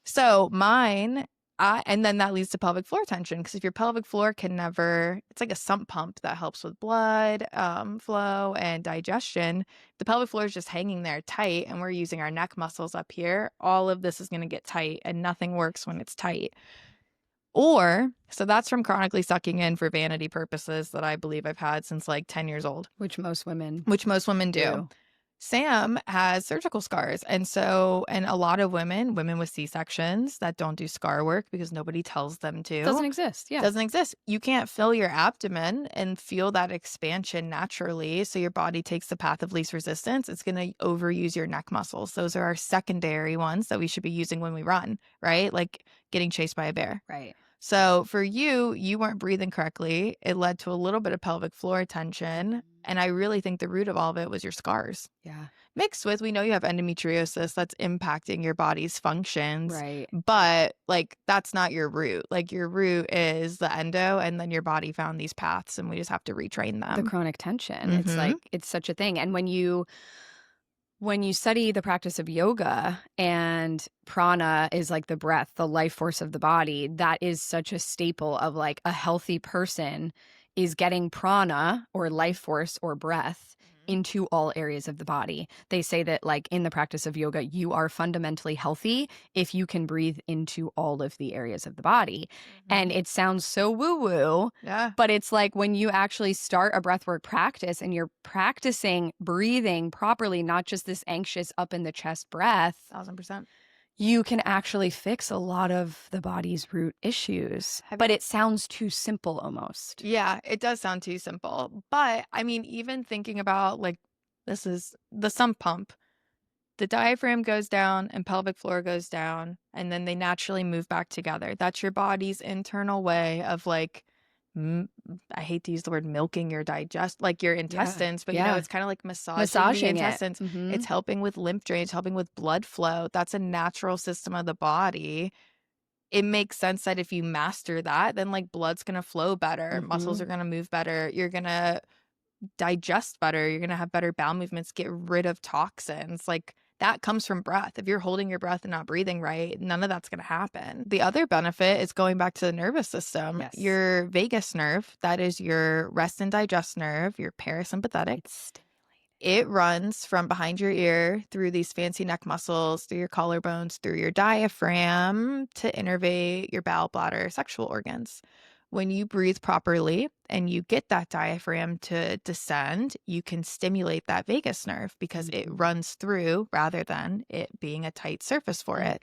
So mine, and then that leads to pelvic floor tension because if your pelvic floor can never, it's like a sump pump that helps with blood flow and digestion. The pelvic floor is just hanging there tight and we're using our neck muscles up here. All of this is going to get tight and nothing works when it's tight. Or, so that's from chronically sucking in for vanity purposes that I believe I've had since like 10 years old. Which most women do. Sam has surgical scars. And a lot of women with C-sections that don't do scar work because nobody tells them to. Doesn't exist. Yeah. Doesn't exist. You can't fill your abdomen and feel that expansion naturally. So your body takes the path of least resistance. It's going to overuse your neck muscles. Those are our secondary ones that we should be using when we run, right? Like getting chased by a bear. Right. So for you weren't breathing correctly. It led to a little bit of pelvic floor tension. And I really think the root of all of it was your scars. Yeah. Mixed with, we know you have endometriosis that's impacting your body's functions. Right. But like, that's not your root. Like your root is the endo and then your body found these paths and we just have to retrain them. The chronic tension. It's like, it's such a thing. And when you study the practice of yoga and prana is like the breath, the life force of the body, that is such a staple of like a healthy person is getting prana or life force or breath into all areas of the body. They say that like in the practice of yoga, you are fundamentally healthy if you can breathe into all of the areas of the body. And it sounds so woo-woo, but it's like when you actually start a breathwork practice and you're practicing breathing properly, not just this anxious up in the chest breath, 1000%. you can actually fix a lot of the body's root issues. But it sounds too simple almost. Yeah, it does sound too simple. But I mean, even thinking about like, this is the sump pump. The diaphragm goes down and pelvic floor goes down, and then they naturally move back together. That's your body's internal way of like, I hate to use the word milking your like your intestines, but you know, it's kind of like massaging the intestines. It's helping with lymph drain, it's helping with blood flow. That's a natural system of the body. It makes sense that if you master that, then like blood's going to flow better, muscles are going to move better, you're going to digest better, you're going to have better bowel movements, get rid of toxins. Like that comes from breath. If you're holding your breath and not breathing right, none of that's going to happen. The other benefit is going back to the nervous system. Yes. Your vagus nerve, that is your rest and digest nerve, your parasympathetic. It runs from behind your ear through these fancy neck muscles, through your collarbones, through your diaphragm to innervate your bowel, bladder, sexual organs. When you breathe properly and you get that diaphragm to descend, you can stimulate that vagus nerve because it runs through rather than it being a tight surface for it.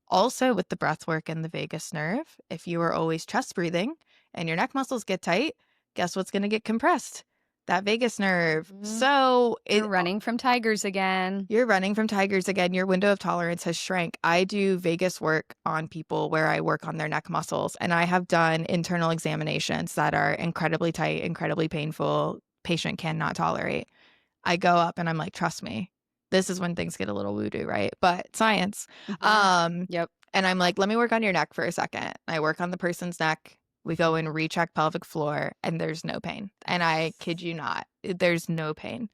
Also, with the breath work and the vagus nerve, if you are always chest breathing and your neck muscles get tight, guess what's going to get compressed? That vagus nerve. So you're running from tigers again. You're running from tigers again. Your window of tolerance has shrank. I do vagus work on people where I work on their neck muscles, and I have done internal examinations that are incredibly tight, incredibly painful. Patient cannot tolerate. I go up and I'm like, trust me, this is when things get a little voodoo, right? But science. Yep. And I'm like, let me work on your neck for a second. I work on the person's neck. We go and recheck pelvic floor and there's no pain. And I kid you not, there's no pain.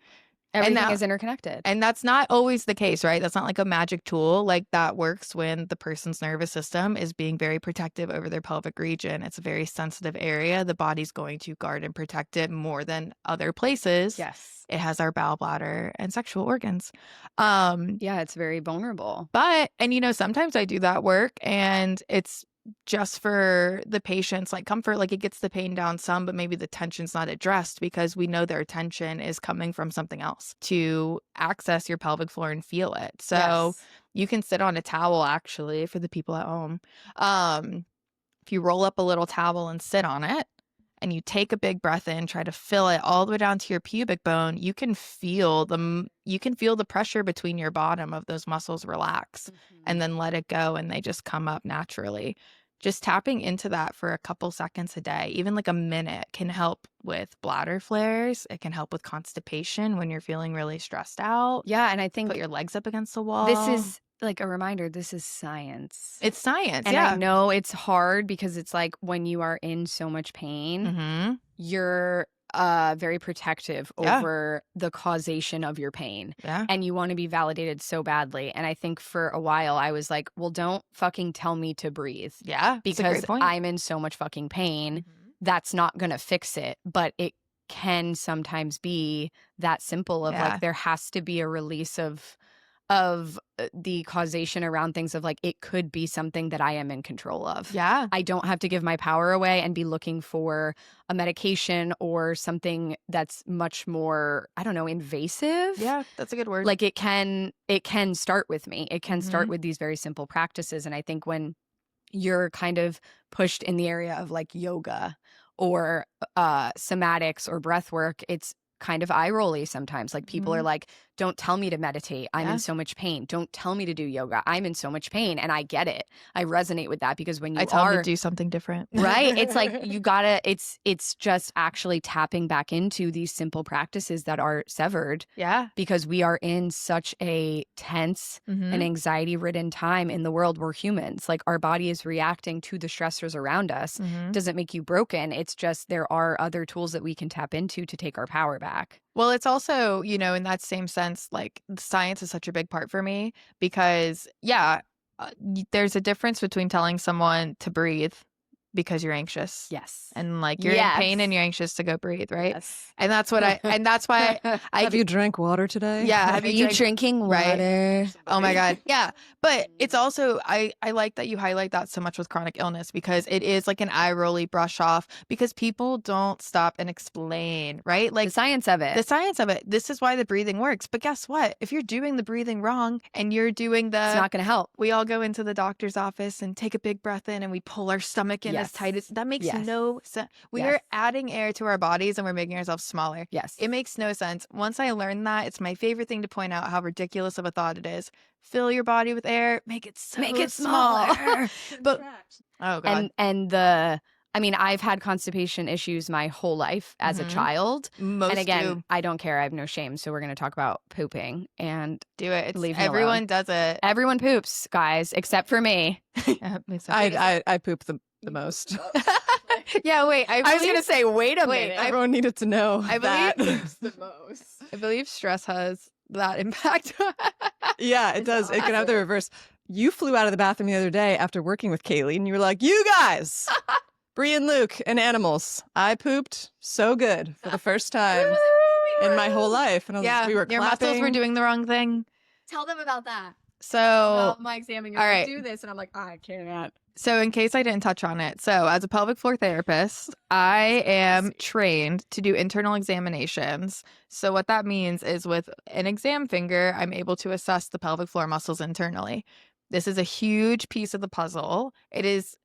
Everything is interconnected. And that's not always the case, right? That's not like a magic tool. Like that works when the person's nervous system is being very protective over their pelvic region. It's a very sensitive area. The body's going to guard and protect it more than other places. Yes. It has our bowel, bladder, and sexual organs. Yeah, it's very vulnerable. And sometimes I do that work and it's just for the patient's like comfort, like it gets the pain down some, but maybe the tension's not addressed because we know their tension is coming from something else to access your pelvic floor and feel it. So you can sit on a towel actually for the people at home. If you roll up a little towel and sit on it and you take a big breath in, try to fill it all the way down to your pubic bone, you can feel the pressure between your bottom of those muscles relax and then let it go and they just come up naturally. Just tapping into that for a couple seconds a day, even like a minute, can help with bladder flares. It can help with constipation when you're feeling really stressed out. Yeah, and I think Put your legs up against the wall. this is like a reminder, this is science. It's science, And yeah. I know it's hard because it's like when you are in so much pain, you're very protective over the causation of your pain. Yeah. And you want to be validated so badly. And I think for a while I was like, well, don't fucking tell me to breathe. Yeah. Because I'm in so much fucking pain. That's not going to fix it. But it can sometimes be that simple of like, there has to be a release of the causation around things of like, it could be something that I am in control of. Yeah. I don't have to give my power away and be looking for a medication or something that's much more, I don't know, invasive. Yeah, that's a good word. Like it can start with me. It can start with these very simple practices. And I think when you're kind of pushed in the area of like yoga or somatics or breath work, it's kind of eye-rolly sometimes. Like people are like, don't tell me to meditate. I'm in so much pain. Don't tell me to do yoga. I'm in so much pain. And I get it. I resonate with that because when you tell them to do something different. Right? It's like you gotta, it's just actually tapping back into these simple practices that are severed. Yeah. Because we are in such a tense and anxiety-ridden time in the world. We're humans. Like our body is reacting to the stressors around us. Doesn't make you broken. It's just there are other tools that we can tap into to take our power back. Well, it's also, in that same sense, like science is such a big part for me because, there's a difference between telling someone to breathe because you're anxious. Yes. And like you're in pain and you're anxious to go breathe, right? Yes. And that's why Have you drank water today? Yeah. Have you drinking water? Right? Oh my God. Yeah. But it's also, I like that you highlight that so much with chronic illness because it is like an eye rolly brush off because people don't stop and explain, right? Like The science of it. This is why the breathing works. But guess what? If you're doing the breathing wrong and you're doing It's not going to help. we all go into the doctor's office and take a big breath in and we pull our stomach in as tight as that makes no sense. We are adding air to our bodies and we're making ourselves smaller. Yes. It makes no sense. Once I learned that, it's my favorite thing to point out how ridiculous of a thought it is. Fill your body with air, make it smaller. But oh God. And I've had constipation issues my whole life as a child. Most and again, do. I don't care. I have no shame. So we're going to talk about pooping and Do it. leave me Everyone alone. does it. Everyone poops, guys, except for me. I poop the most. Yeah, wait. I was going to say, wait a minute. Everyone needed to know that. the most. I believe stress has that impact. Yeah, it does. It can have the reverse. You flew out of the bathroom the other day after working with Kayleigh, and you were like, "You guys, Bree and Luke and animals, I pooped so good for the first time in my whole life." And I was, we were your clapping. muscles were doing the wrong thing. Tell them about that. So, My examining. all right. Do this, and I'm like, I can't. So in case I didn't touch on it, so as a pelvic floor therapist, I am trained to do internal examinations. So what that means is with an exam finger, I'm able to assess the pelvic floor muscles internally. This is a huge piece of the puzzle. It is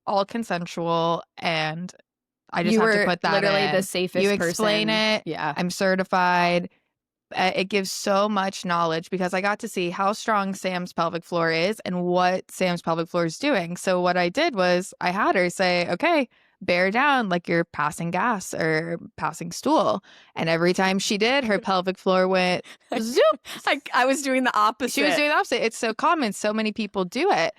all consensual, and I just have to put that literally in. the safest You explain person. it. Yeah. I'm certified. It gives so much knowledge because I got to see how strong Sam's pelvic floor is and what Sam's pelvic floor is doing. So what I did was I had her say, okay, bear down like you're passing gas or passing stool. And every time she did, her pelvic floor went zoop. I was doing the opposite. She was doing the opposite. It's so common. So many people do it.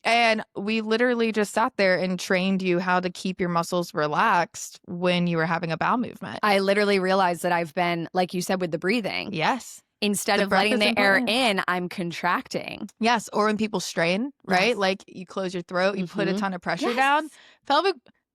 And we literally just sat there and trained you how to keep your muscles relaxed when you were having a bowel movement. I literally realized that I've been, like you said, with the breathing. Yes. Instead The of breath letting is the air important. in, I'm contracting. Yes. Or when people strain, right? Yes. Like you close your throat, you put a Mhm. ton of pressure Yes. down.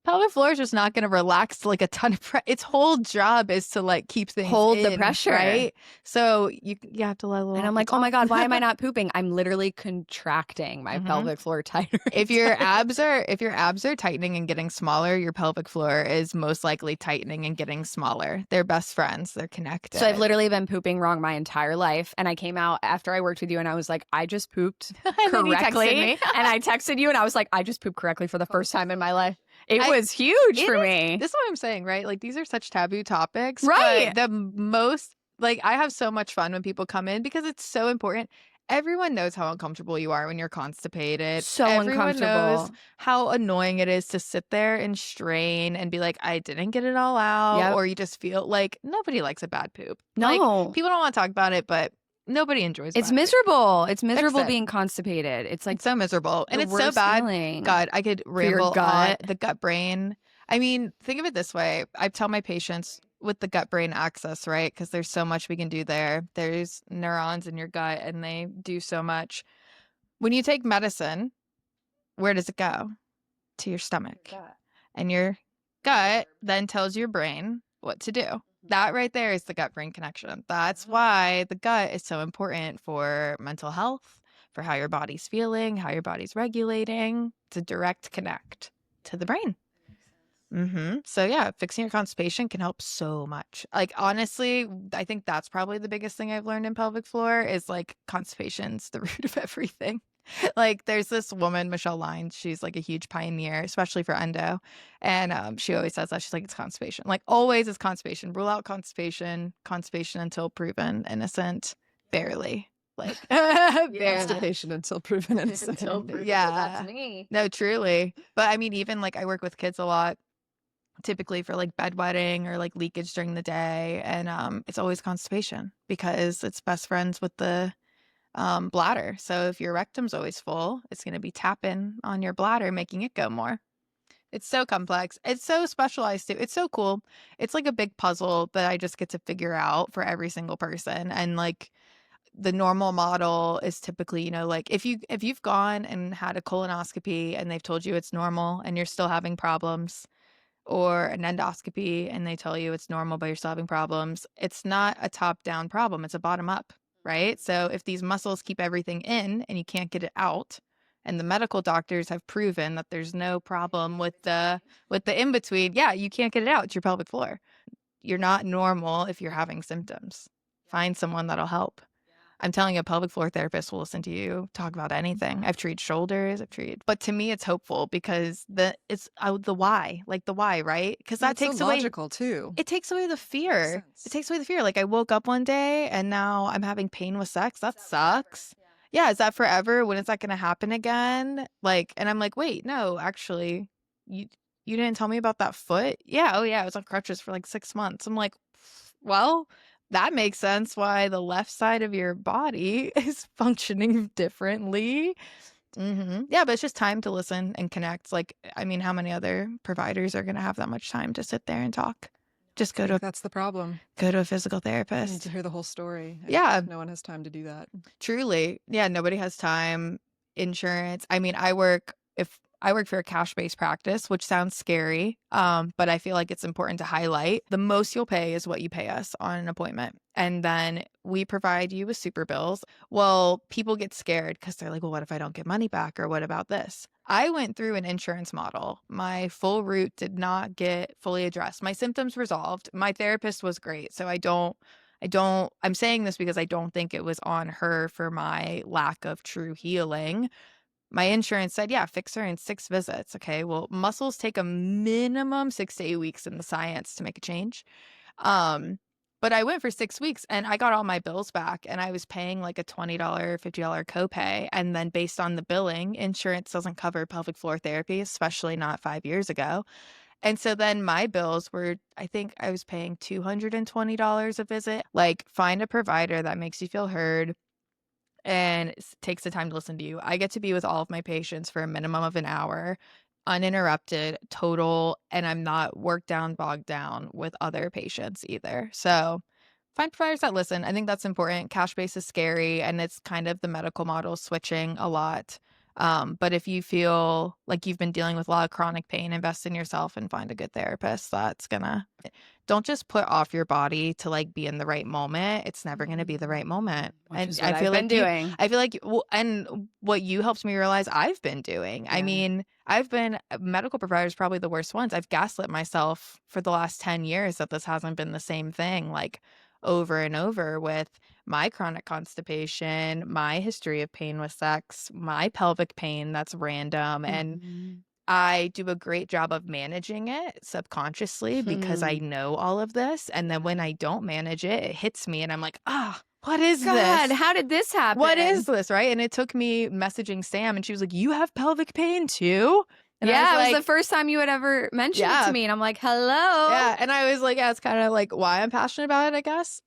Pelvic floor is just not going to relax like a ton of pressure. Its whole job is to like keep things Hold the in, pressure. right? So you have to let a little. And I'm off like, the oh my top. God, why am I not pooping? I'm literally contracting my Mhm. pelvic floor tighter. If your abs are tightening and getting smaller, your pelvic floor is most likely tightening and getting smaller. They're best friends. They're connected. So I've literally been pooping wrong my entire life. And I came out after I worked with you and I was like, I just pooped And then you texted correctly. me. And I texted you and I was like, I just pooped correctly for the first time in my life. It I- was huge It for is- me. This is what I'm saying, right? Like these are such taboo topics. Right. But the most, like I have so much fun when people come in because it's so important. Everyone knows how uncomfortable you are when you're constipated. So Everyone knows uncomfortable. how annoying it is to sit there and strain and be like, I didn't get it all out. Yep. Or you just feel like nobody likes a bad poop. No. Like, people don't want to talk about it, but nobody enjoys It's bad poop. miserable. It's miserable it. being constipated. It's like It's so miserable. And the it's so worst bad. feeling. God, I could your ramble on gut. the gut brain. I mean, think of it this way. I tell my patients with the gut brain axis, right? Because there's so much we can do there. There's neurons in your gut and they do so much. When you take medicine, where does it go? To your stomach. And your gut then tells your brain what to do. That right there is the gut brain connection. That's why the gut is so important for mental health, for how your body's feeling, how your body's regulating. It's a direct connect to the brain. So yeah, fixing your constipation can help so much. Like honestly, I think that's probably the biggest thing I've learned in pelvic floor is like constipation's the root of everything. Like there's this woman, Michelle Lyons, she's like a huge pioneer, especially for endo. And she always says that. She's like, it's constipation. Like always it's constipation. Rule out constipation until proven innocent. Barely. Like barely. Constipation until proven innocent. Yeah. That's me. No, truly. But I mean, even like I work with kids a lot, typically for like bedwetting or like leakage during the day. And it's always constipation because it's best friends with the bladder. So if your rectum's always full, it's going to be tapping on your bladder, making it go more. It's so complex. It's so specialized too. It's so cool. It's like a big puzzle that I just get to figure out for every single person. And like the normal model is typically, you know, like if you've gone and had a colonoscopy and they've told you it's normal and you're still having problems, or an endoscopy and they tell you it's normal but you're still having problems, it's not a top-down problem, it's a bottom-up, right? So if these muscles keep everything in and you can't get it out, and the medical doctors have proven that there's no problem with the in-between, yeah, you can't get it out, it's your pelvic floor. You're not normal if you're having symptoms. Find someone that'll help. I'm telling you, a pelvic floor therapist will listen to you talk about anything. I've treated shoulders, but to me, it's hopeful because it's the why, right? Because that It's takes so away. logical too. It takes away the fear. Makes sense. It takes away the fear. Like I woke up one day and now I'm having pain with sex. That sucks. Yeah, is that forever? When is that going to happen again? Like, and I'm like, wait, no, actually, you didn't tell me about that foot. Yeah, oh yeah, I was on crutches for like 6 months. I'm like, well, that makes sense why the left side of your body is functioning differently. Yeah, but it's just time to listen and connect. Like, I mean, how many other providers are going to have that much time to sit there and talk? Just I think that's the problem. go to a physical You need therapist. to hear the whole story. and Yeah. No one has time to do that. Truly. Yeah, nobody has time. Insurance. I mean, I work for a cash-based practice, which sounds scary, but I feel like it's important to highlight. The most you'll pay is what you pay us on an appointment. And then we provide you with super bills. Well, people get scared because they're like, well, what if I don't get money back? Or what about this? I went through an insurance model. My full root did not get fully addressed. My symptoms resolved. My therapist was great. So I'm saying this because I don't think it was on her for my lack of true healing. My insurance said, yeah, fix her in 6 visits. Okay, well, muscles take a minimum 6 to 8 weeks in the science to make a change. But I went for 6 weeks and I got all my bills back and I was paying like a $20, $50 copay. And then based on the billing, insurance doesn't cover pelvic floor therapy, especially not 5 years ago. And so then my bills were, I think I was paying $220 a visit. Like, find a provider that makes you feel heard. and takes the time to listen to you. I get to be with all of my patients for a minimum of an hour, uninterrupted, total, and I'm not worked down, bogged down with other patients either. So find providers that listen. I think that's important. Cash base is scary, and it's kind of the medical model switching a lot. But if you feel like you've been dealing with a lot of chronic pain, invest in yourself and find a good therapist that's gonna. Don't just put off your body to like be in the right moment. It's never gonna be the right moment. Which And is what I feel I've been like doing. I feel like, and what you helped me realize I've been doing. I Yeah. mean, I've been medical providers, probably the worst ones. I've gaslit myself for the last 10 years that this hasn't been the same thing, like over and over with my chronic constipation, my history of pain with sex, my pelvic pain that's random. And Mhm. I do a great job of managing it subconsciously because I know all of this. And then when I don't manage it, it hits me and I'm like, what is God, this? how did this happen? What is this? Right. And it took me messaging Sam and she was like, you have pelvic pain too? And yeah, I was it like, was the first time you had ever mentioned it Yeah. to me, and I'm like, hello. yeah. And I was like, yeah, it's kind of like why I'm passionate about it, I guess.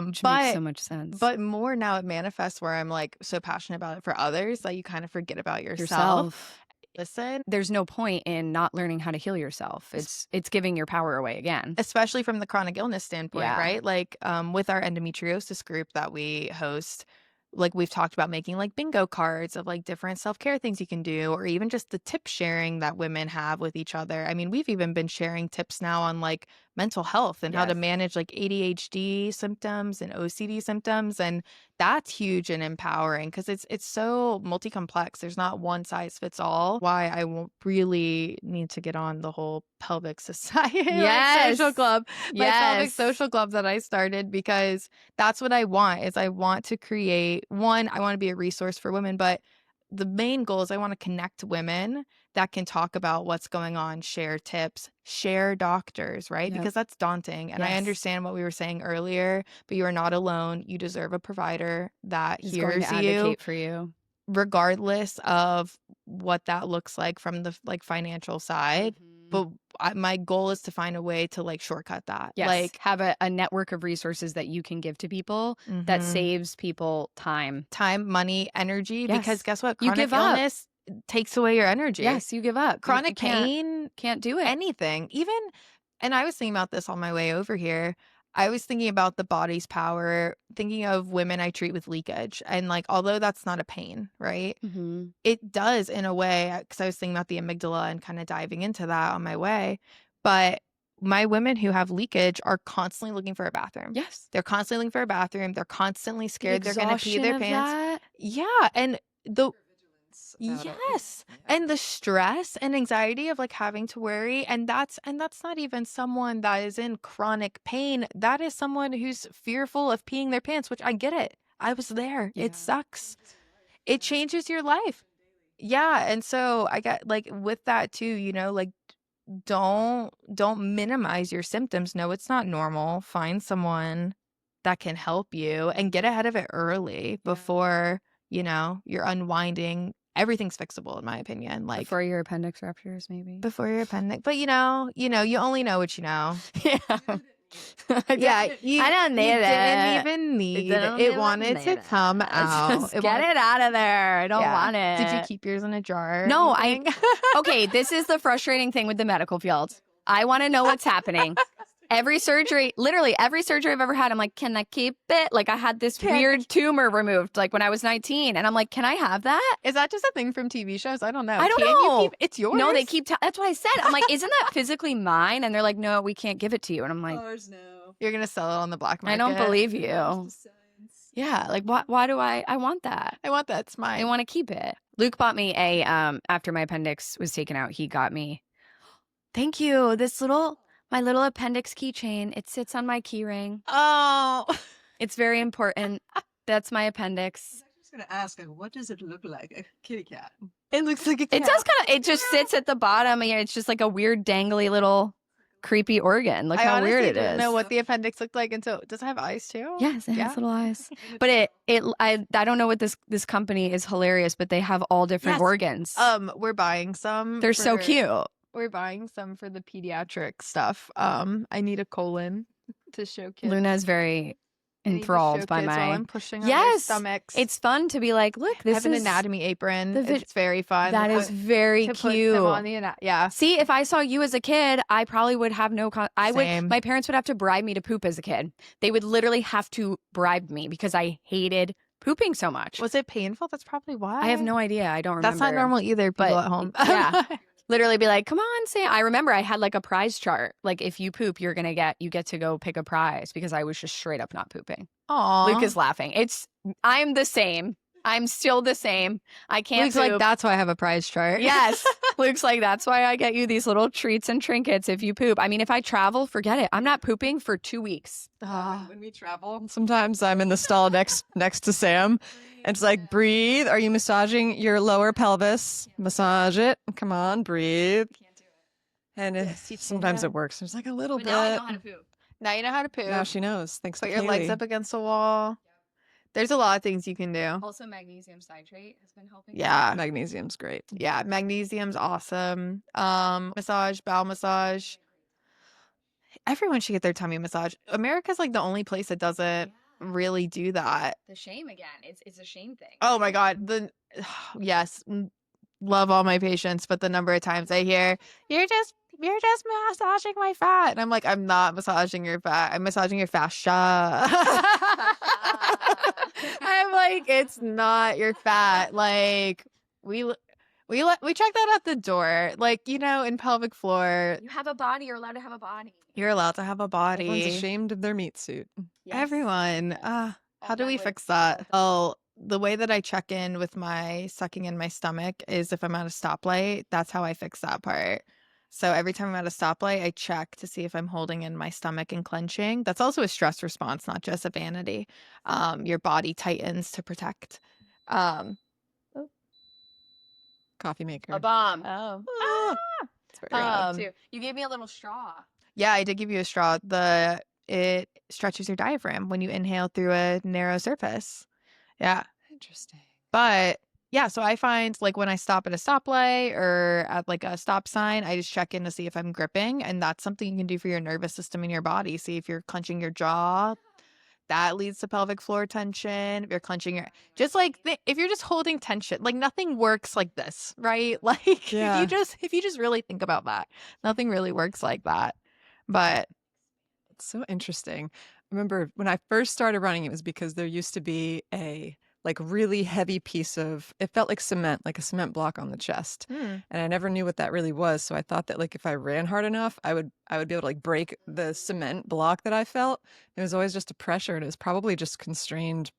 Which makes so much sense. But more now it manifests where I'm like so passionate about it for others that you kind of forget about yourself. yourself. Listen, There's no point in not learning how to heal yourself. It's giving your power away again. especially from the chronic illness standpoint, Yeah. right? Like with our endometriosis group that we host, like we've talked about making like bingo cards of like different self-care things you can do, or even just the tip sharing that women have with each other. I mean, we've even been sharing tips now on like mental health and how to Yes. manage like ADHD symptoms and OCD symptoms. And that's huge and empowering because it's so multi-complex. There's not one size fits all. Why I won't really need to get on the whole pelvic society like social Yes. club, my pelvic Yes. social club that I started, because that's what I want. Is I want to create one, I want to be a resource for women, but the main goal is I want to connect women that can talk about what's going on, share tips, share doctors, right? Yep. Because that's daunting. And I Yes. understand what we were saying earlier, but you are not alone. You deserve a provider that Is going hears to you, advocate for you. regardless of what that looks like from the like financial side. But my goal is to find a way to like shortcut that. Yes, Like have a network of resources that you can give to people that saves people time. time, money, energy. Yes. Because guess what? You Chronic give up. illness takes away your energy. Yes, you give up. You Chronic pain, can't do it. anything. Even, and I was thinking about this on my way over here. I was thinking about the body's power, thinking of women I treat with leakage. And like, although that's not a pain, right? Mhm. It does in a way, because I was thinking about the amygdala and kind of diving into that on my way. But my women who have leakage are constantly looking for a bathroom. Yes. They're constantly looking for a bathroom. They're constantly scared they're going to pee Exhaustion their of pants. that. Yeah. And the About it. yes, and the stress and anxiety of like having to worry, and that's not even someone that is in chronic pain. That is someone who's fearful of peeing their pants, which I get it. I was there. Yeah. It sucks. It changes your life. Yeah, and so I got like with that too, you know, like don't minimize your symptoms. No, it's not normal. Find someone that can help you and get ahead of it early before, you know, you're unwinding. Everything's fixable in my opinion. Like Before your appendix ruptures, maybe. before your appendix. But you know, you only know what you know. Yeah. Yeah, I don't need you it. didn't even need it. Wanted to come out. Just get it out of there. I don't want it. Did you keep yours in a jar? No, you think? Okay, this is the frustrating thing with the medical field. I want to know what's happening. Every surgery, literally every surgery I've ever had, I'm like, can I keep it? Like I had this weird tumor removed like when I was 19 and I'm like, can I have that? Is that just a thing from TV shows? I don't know. I don't Can know. You keep, it's yours. No, they keep, that's what I said. I'm like, isn't that physically mine? And they're like, no, we can't give it to you. And I'm like, You're going to sell it on the black market. I don't believe you. Yeah, like why do I want that? I want that. It's mine. I want to keep it. Luke bought me a, after my appendix was taken out, he got me, thank you, my little appendix keychain. It sits on my key ring. Oh. It's very important. That's my appendix. I was going to ask, what does it look like? A kitty cat? It looks like a cat. It does kind of, it just sits at the bottom and it's just like a weird dangly little creepy organ. Look how weird it didn't is. know what the appendix looked like until, does it have eyes too? Yes, it Yeah. has little eyes. But I don't know what this company is hilarious, but they have all different Yes. organs. We're buying some. They're so cute. We're buying some for the pediatric stuff. I need a colon to show kids. Luna is very enthralled by while my. I'm pushing on their Yes, stomachs. it's fun to be like, look, I this have an is anatomy apron. the It's very fun. that to is put- very to put cute. them on the yeah. See, if I saw you as a kid, I probably would have no. Same. My parents would have to bribe me to poop as a kid. They would literally have to bribe me because I hated pooping so much. Was it painful? That's probably why. I have no idea. I don't remember. That's not normal either. People But, at home. yeah. Literally be like, come on, Sam. I remember I had like a prize chart. Like if you poop, you get to go pick a prize because I was just straight up not pooping. Aw. Luke is laughing. I'm the same. I'm still the same. I can't Luke's poop. like, that's why I have a prize chart. Yes. Luke's like, that's why I get you these little treats and trinkets if you poop. I mean, if I travel, forget it. I'm not pooping for 2 weeks. When we travel, sometimes I'm in the stall next to Sam, and it's like, breathe. Are you massaging your lower pelvis? Massage it. Come on, breathe. And sometimes it works. There's like a little bit. to poop. Now you know how to poop. Now she knows. Thanks Put to your legs Kayleigh. up against the wall. There's a lot of things you can do. Also, magnesium citrate has been helping. Yeah. Magnesium's great. Yeah. Magnesium's awesome. Massage, bowel massage. Everyone should get their tummy massage. America's like the only place that doesn't really do that. The shame again. It's a shame thing. Oh my God. Yes. Love all my patients, but the number of times I hear, you're just massaging my fat. And I'm like, I'm not massaging your fat. I'm massaging your fascia. I'm like, it's not your fat. Like we check that at the door. Like, in pelvic floor, You have a body. You're allowed to have a body. you're allowed to have a body. Everyone's ashamed of their meat suit. Everyone. How do we fix that? Oh, the way that I check in with my sucking in my stomach is if I'm at a stoplight. That's how I fix that part. So every time I'm at a stoplight, I check to see if I'm holding in my stomach and clenching. That's also a stress response, not just a vanity. Your body tightens to protect. Coffee maker. A bomb. Oh. It's very odd. Um, You gave me a little straw. Yeah, I did give you a straw. It stretches your diaphragm when you inhale through a narrow surface. Yeah. Interesting. But yeah, so I find like when I stop at a stoplight or at like a stop sign, I just check in to see if I'm gripping. And that's something you can do for your nervous system in your body. See if you're clenching your jaw. That leads to pelvic floor tension. If you're clenching just like if you're just holding tension, like nothing works like this, right? Like Yeah. if you just really think about that, nothing really works like that. But It's so interesting. I remember when I first started running, it was because there used to be a like really heavy piece of, it felt like cement, like a cement block on the chest. And I never knew what that really was. So I thought that like if I ran hard enough, I would be able to like break the cement block that I felt. It was always just a pressure, and it was probably just constrained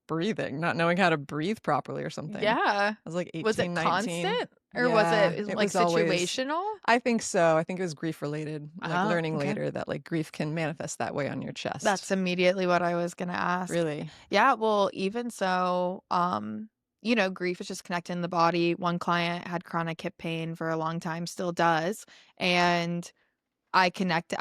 breathing, not knowing how to breathe properly or something. yeah, I was like 18, was it 19. constant or Yeah, was it it like was always- situational? I think so. I think it was grief related, like Oh, learning okay. later that like grief can manifest that way on your chest. That's immediately what I was gonna ask. really. Yeah, well, even so, grief is just connected in the body. One client had chronic hip pain for a long time, still does. And I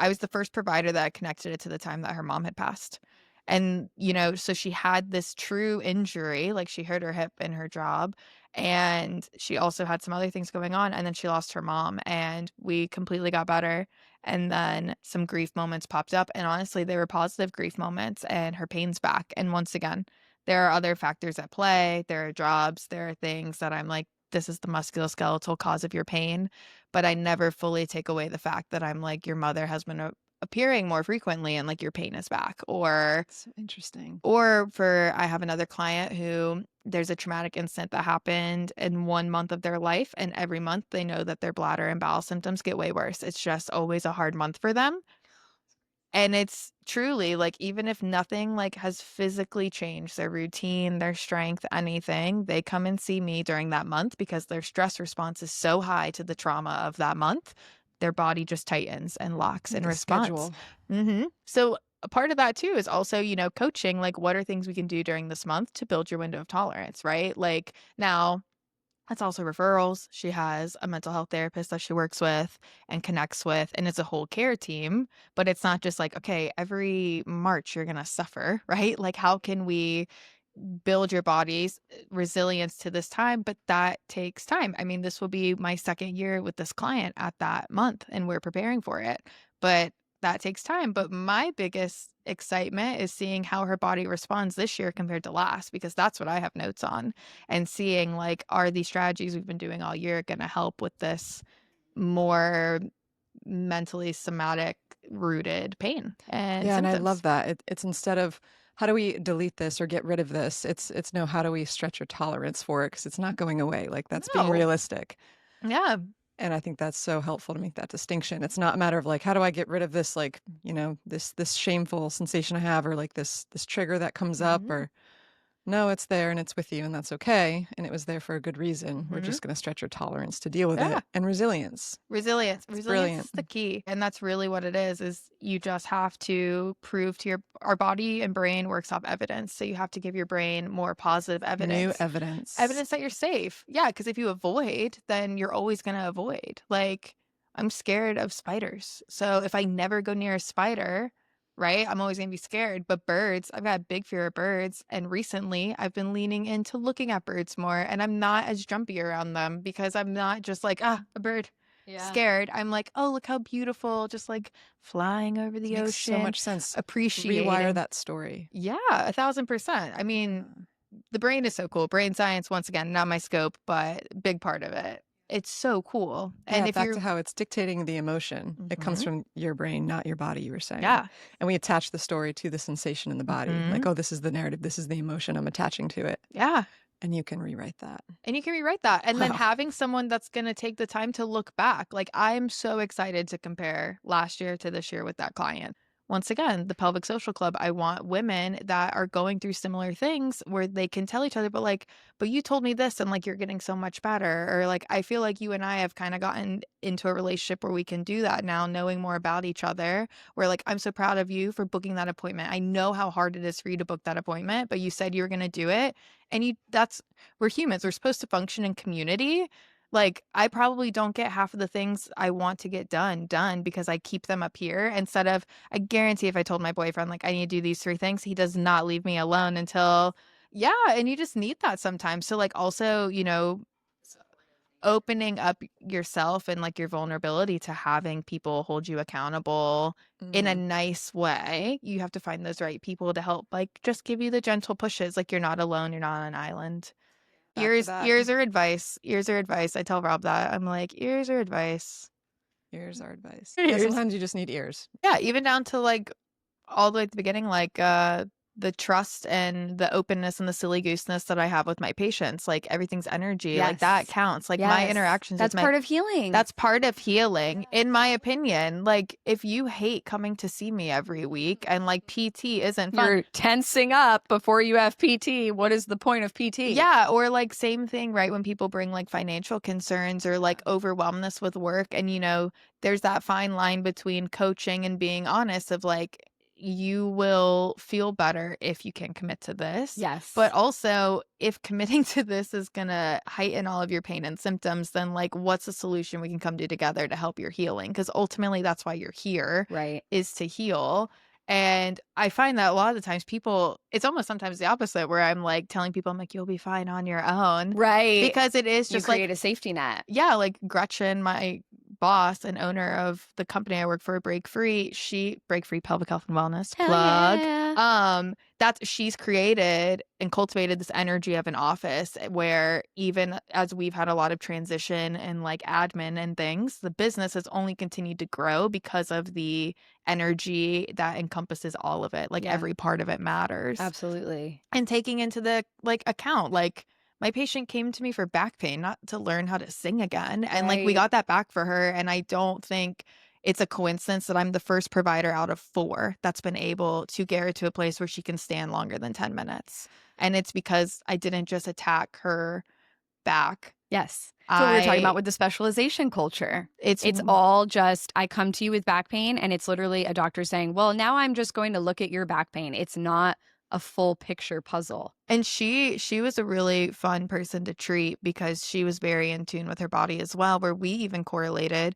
was the first provider that connected it to the time that her mom had passed. And, so she had this true injury, like she hurt her hip in her job. And she also had some other things going on. And then she lost her mom, and we completely got better. And then some grief moments popped up. And honestly, they were positive grief moments, and her pain's back. And once again, there are other factors at play. There are jobs, there are things that I'm like, this is the musculoskeletal cause of your pain. But I never fully take away the fact that I'm like, your mother has been appearing more frequently, and like your pain is back. Or So interesting. I have another client who there's a traumatic incident that happened in 1 month of their life, and every month they know that their bladder and bowel symptoms get way worse. It's just always a hard month for them. And it's truly like, even if nothing like has physically changed, their routine, their strength, anything, they come and see me during that month because their stress response is so high to the trauma of that month. Their body just tightens and locks in Like a response. schedule. So a part of that too is also, coaching, like what are things we can do during this month to build your window of tolerance, right? Like now that's also referrals. She has a mental health therapist that she works with and connects with, and it's a whole care team, but it's not just like, okay, every March you're going to suffer, right? Like how can we build your body's resilience to this time? But that takes time. I mean, this will be my second year with this client at that month, and we're preparing for it. But that takes time. But my biggest excitement is seeing how her body responds this year compared to last, because that's what I have notes on, and seeing like, are these strategies we've been doing all year going to help with this more mentally somatic rooted pain and Yeah, and I love symptoms? that. It's instead of how do we delete this or get rid of this, it's no, how do we stretch your tolerance for it because it's not going away. Like that's being No. realistic. Yeah. And I think that's so helpful to make that distinction. It's not a matter of like, how do I get rid of this, like, this shameful sensation I have, or like this trigger that comes up, Mhm. or no, it's there and it's with you and that's okay. And it was there for a good reason. We're Mhm. just going to stretch your tolerance to deal with Yeah. it. And resilience. Resilience. It's Resilience brilliant. is the key. And that's really what it is you just have to prove to our body and brain works off evidence. So you have to give your brain more positive evidence. New evidence. Evidence that you're safe. Yeah, because if you avoid, then you're always going to avoid. Like, I'm scared of spiders. So if I never go near a spider, right, I'm always going to be scared. But birds, I've got a big fear of birds. And recently I've been leaning into looking at birds more, and I'm not as jumpy around them because I'm not just like, a bird. Scared. I'm like, oh, look how beautiful, just like flying over the Makes ocean. so much sense. Appreciating. Rewire that story. Yeah, 1,000%. I mean, the brain is so cool. Brain science, once again, not my scope, but big part of it. It's so cool. And Yeah, if back you're to how it's dictating the emotion. It comes Mhm. from your brain, not your body, you were saying. Yeah. And we attach the story to the sensation in the body. Like, Mhm. oh, this is the narrative. This is the emotion I'm attaching to it. Yeah. And you can rewrite that. And you can rewrite that. And then Wow. having someone that's going to take the time to look back. Like, I'm so excited to compare last year to this year with that client. Once again, the Pelvic Social Club, I want women that are going through similar things where they can tell each other, but you told me this and like you're getting so much better. Or like, I feel like you and I have kind of gotten into a relationship where we can do that now, knowing more about each other. Where like, I'm so proud of you for booking that appointment. I know how hard it is for you to book that appointment, but you said you were going to do it. And we're humans. We're supposed to function in community. Like, I probably don't get half of the things I want to get done because I keep them up here instead of, I guarantee if I told my boyfriend, like, I need to do these 3 things, he does not leave me alone until, yeah. And you just need that sometimes. So, like, also, opening up yourself and like your vulnerability to having people hold you accountable in a nice way. You have to find those right people to help, like, just give you the gentle pushes. Like, you're not alone. You're not on an island. Back to Ears that. are advice. Ears are advice. I tell Rob that. I'm like, ears are advice. Ears are advice. Yeah, Ears. sometimes you just need ears. Yeah, even down to like all the way at the beginning, like the trust and the openness and the silly gooseness that I have with my patients. Like, everything's energy. Like, that Yes. counts. Like, my Yes. interactions That's with part of healing. That's part of healing, in my opinion. Like, if you hate coming to see me every week and like PT isn't fun. You're tensing up before you have PT. What is the point of PT? Yeah, or like same thing, right? When people bring like financial concerns or like overwhelmness with work, and there's that fine line between coaching and being honest of like, you will feel better if you can commit to this. Yes. But also, if committing to this is going to heighten all of your pain and symptoms, then like, what's a solution we can come to together to help your healing? Because ultimately that's why you're here, right. is to heal. And I find that a lot of the times it's almost sometimes the opposite, where I'm like telling people, I'm like, you'll be fine on your own. Right. Because it is You just create like, a safety net. yeah, like Gretchen, my boss and owner of the company I work for, Break Free Pelvic Health and Wellness, Hell plug. yeah. She's created and cultivated this energy of an office where, even as we've had a lot of transition and like admin and things, the business has only continued to grow because of the energy that encompasses all of it. Like, Yeah. every part of it matters. Absolutely. And taking into the like account, like, my patient came to me for back pain, not to learn how to sing again. And like, we Right. got that back for her. And I don't think it's a coincidence that I'm the first provider out of 4 that's been able to get her to a place where she can stand longer than 10 minutes. And it's because I didn't just attack her back. Yes. That's what we were talking I- about with the specialization culture. It's It's all just, I come to you with back pain, and it's literally a doctor saying, well, now I'm just going to look at your back pain. It's not a full picture puzzle. And she was a really fun person to treat because she was very in tune with her body as well, where we even correlated.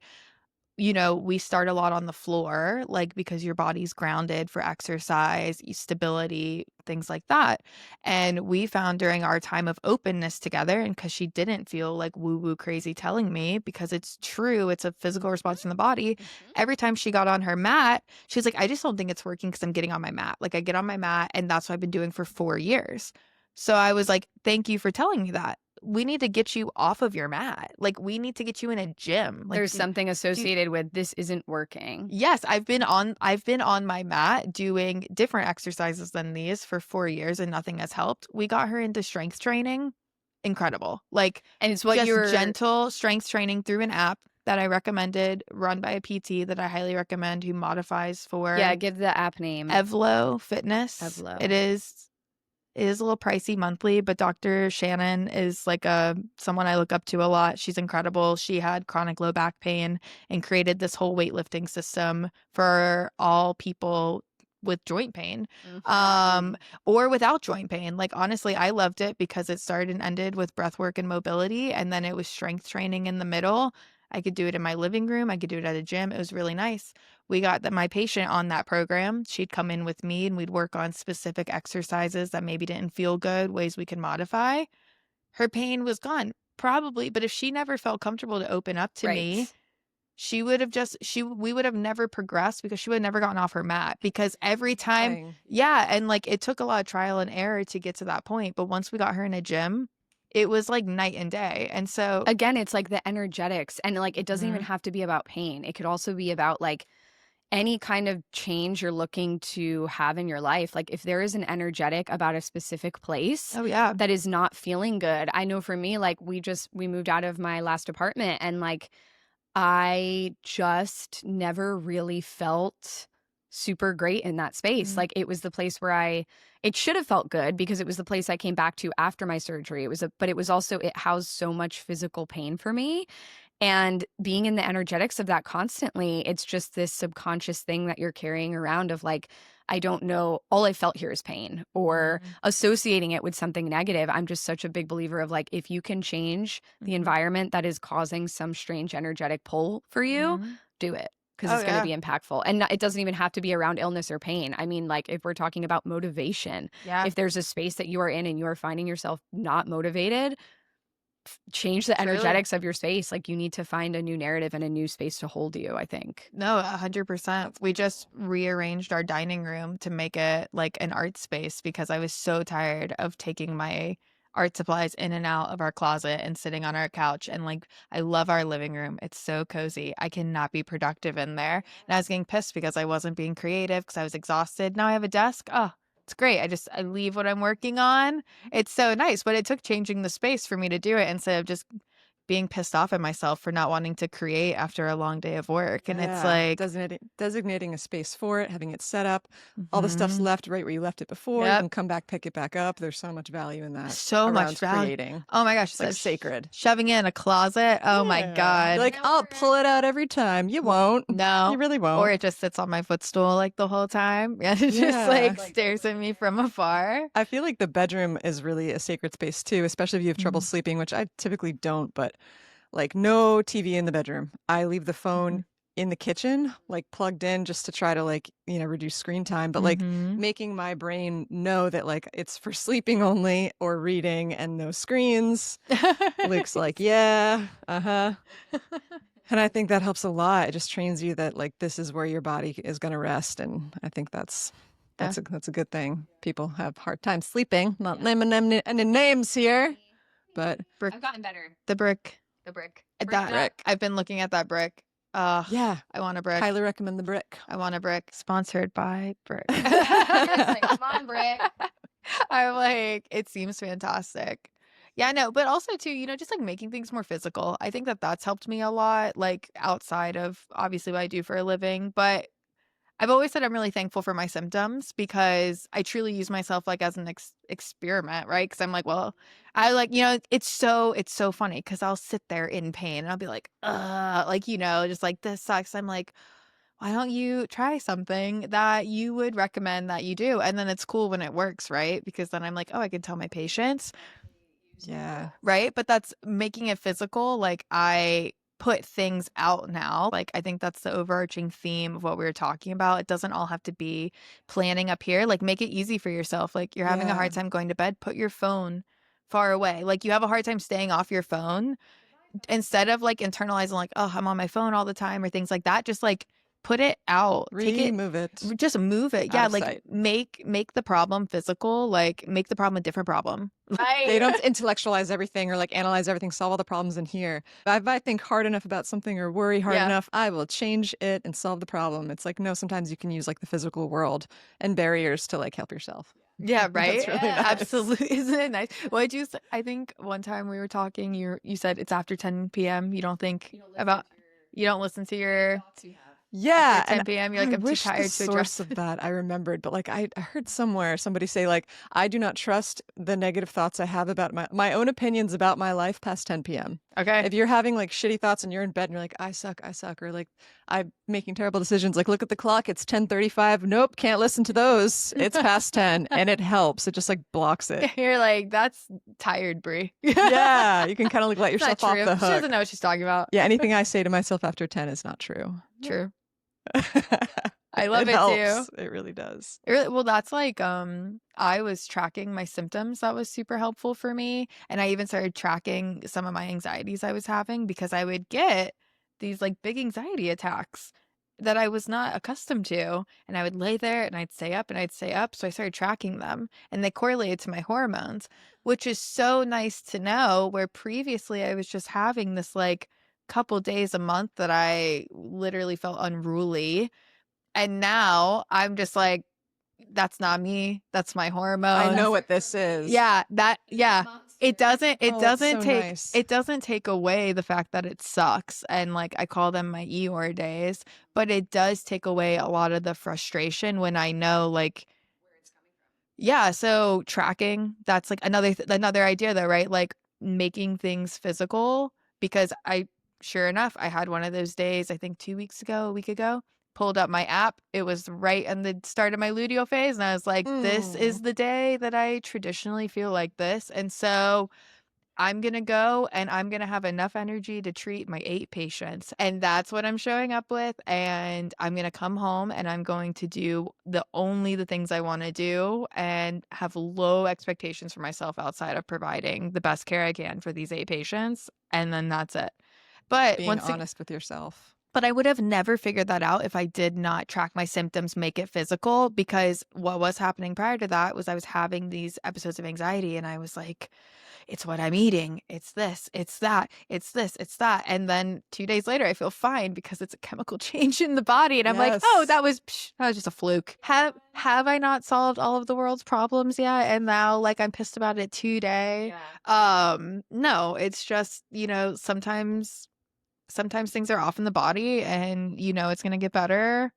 you know, we start a lot on the floor, like because your body's grounded for exercise, stability, things like that. And we found during our time of openness together, and because she didn't feel like woo woo crazy telling me, because it's true, it's a physical response in the body. Every time she got on her mat, she's like, I just don't think it's working because I'm getting on my mat. Like I get on my mat, and that's what I've been doing for 4 years. So I was like, thank you for telling me that. We need to get you off of your mat. Like we need to get you in a gym. Like There's something associated with this isn't working. yes, I've been on my mat doing different exercises than these for 4 years and nothing has helped. We got her into strength training. Incredible. Like And it's what just you're gentle strength training through an app that I recommended, run by a PT that I highly recommend, who modifies for Yeah, give the app name. Evlo Fitness. Evlo. It is a little pricey monthly, but Dr. Shannon is like someone I look up to a lot. She's incredible. She had chronic low back pain and created this whole weightlifting system for all people with joint pain, or without joint pain. Like honestly, I loved it because it started and ended with breathwork and mobility, and then it was strength training in the middle. I could do it in my living room. I could do it at a gym. It was really nice. We got my patient on that program. She'd come in with me and we'd work on specific exercises that maybe didn't feel good, ways we could modify. Her pain was gone, probably. But if she never felt comfortable to open up to me, she would have we would have never progressed because she would have never gotten off her mat. Because every time, and like it took a lot of trial and error to get to that point. But once we got her in a gym, it was like night and day. And so Again, it's like the energetics, and like it doesn't even have to be about pain. It could also be about like any kind of change you're looking to have in your life. Like if there is an energetic about a specific place that is not feeling good. I know for me, like we moved out of my last apartment, and like I just never really felt super great in that space. Like it was the place where it should have felt good because it was the place I came back to after my surgery. But it was also, it housed so much physical pain for me. And being in the energetics of that constantly, it's just this subconscious thing that you're carrying around of like, I don't know, all I felt here is pain, or associating it with something negative. I'm just such a big believer of like, if you can change the environment that is causing some strange energetic pull for you, do it. Because it's going to be impactful. And it doesn't even have to be around illness or pain. I mean, like if we're talking about motivation, if there's a space that you are in and you are finding yourself not motivated, change the energetics of your space. Like you need to find a new narrative and a new space to hold you, I think. No, 100%. We just rearranged our dining room to make it like an art space because I was so tired of taking my art supplies in and out of our closet and sitting on our couch. And like, I love our living room. It's so cozy. I cannot be productive in there. And I was getting pissed because I wasn't being creative because I was exhausted. Now I have a desk. Oh, it's great. I leave what I'm working on. It's so nice. But it took changing the space for me to do it instead of just being pissed off at myself for not wanting to create after a long day of work. And it's like designating a space for it, having it set up, all the stuff's left right where you left it before. You can come back, pick it back up. There's so much value in that. So much value. Creating. Oh my gosh. It's like sacred. Shoving it in a closet. Oh my God. You're like, I'll pull it out every time. You won't. No. You really won't. Or it just sits on my footstool like the whole time. Yeah. It just like stares at me from afar. I feel like the bedroom is really a sacred space too, especially if you have trouble sleeping, which I typically don't, but like no TV in the bedroom. I leave the phone in the kitchen, like plugged in just to try to like, reduce screen time, but like making my brain know that like it's for sleeping only or reading and no screens. Luke's like, yeah, and I think that helps a lot. It just trains you that like this is where your body is going to rest. And I think that's a good thing. People have hard time sleeping, not naming any names here, but I've gotten better. The brick. I've been looking at that brick. I want a brick. highly recommend the brick. I want a brick. Sponsored by Brick. Like, come on, Brick. I'm like, it seems fantastic. Yeah, no, but also too, just like making things more physical. I think that that's helped me a lot, like outside of obviously what I do for a living. But I've always said I'm really thankful for my symptoms because I truly use myself like as an experiment, right? Because I'm like, well, I like, it's so funny because I'll sit there in pain and I'll be like, like, just like this sucks. I'm like, why don't you try something that you would recommend that you do? And then it's cool when it works, right? Because then I'm like, oh, I can tell my patients. Yeah. Right. But that's making it physical. Like I put things out now. Like, I think that's the overarching theme of what we were talking about. It doesn't all have to be planning up here. Like, make it easy for yourself. Like, you're having a hard time going to bed, put your phone far away. Like, you have a hard time staying off your phone. Instead of like internalizing like, oh, I'm on my phone all the time or things like that, just like put it out. Remove it. Just move it. Out Yeah, of like sight. make the problem physical, like make the problem a different problem. Right. They don't intellectualize everything or like analyze everything, solve all the problems in here. If I think hard enough about something or worry hard enough, I will change it and solve the problem. It's like, no, sometimes you can use like the physical world and barriers to like help yourself. Yeah, right. That's really nice. Absolutely. Isn't it nice? What did you say? I think one time we were talking, you said it's after 10 p.m. You don't think about, you don't listen to your Yeah, after 10 and p.m. You're like, I I'm too wish tired the to source address. of that I remembered, but like I heard somewhere somebody say like I do not trust the negative thoughts I have about my own opinions about my life past 10 p.m. Okay. If you're having like shitty thoughts and you're in bed and you're like I suck, or like I'm making terrible decisions, like look at the clock, it's 10:35. Nope, can't listen to those. It's past 10, and it helps. It just like blocks it. You're like, that's tired, Brie. Yeah, you can kind of like let It's not yourself off true. the She hook. doesn't know what she's talking about. Yeah, anything I say to myself after 10 is not true. True. I love it helps. too. It really does. Well, that's like I was tracking my symptoms. That was super helpful for me. And I even started tracking some of my anxieties I was having because I would get these like big anxiety attacks that I was not accustomed to. And I would lay there and I'd stay up and I'd stay up. So I started tracking them and they correlated to my hormones, which is so nice to know, where previously I was just having this like couple days a month that I literally felt unruly. And now I'm just like, that's not me. That's my hormones. I know what this is. Yeah, It doesn't Oh, that's so take nice. it doesn't take away the fact that it sucks, and like I call them my Eeyore days, but it does take away a lot of the frustration when I know like yeah, so tracking, that's like another idea though, right? Like making things physical, because sure enough, I had one of those days, I think 2 weeks ago, a week ago, pulled up my app. It was right in the start of my luteal phase. And I was like, this is the day that I traditionally feel like this. And so I'm going to go and I'm going to have enough energy to treat my 8 patients. And that's what I'm showing up with. And I'm going to come home and I'm going to do only the things I want to do and have low expectations for myself outside of providing the best care I can for these 8 patients. And then that's it. But Being honest with yourself. But I would have never figured that out if I did not track my symptoms, make it physical, because what was happening prior to that was I was having these episodes of anxiety and I was like, it's what I'm eating. It's this, it's that, it's this, it's that. And then 2 days later, I feel fine because it's a chemical change in the body. And I'm like, oh, that was just a fluke. Have I not solved all of the world's problems yet? And now like I'm pissed about it today. No, it's just, sometimes things are off in the body and it's going to get better.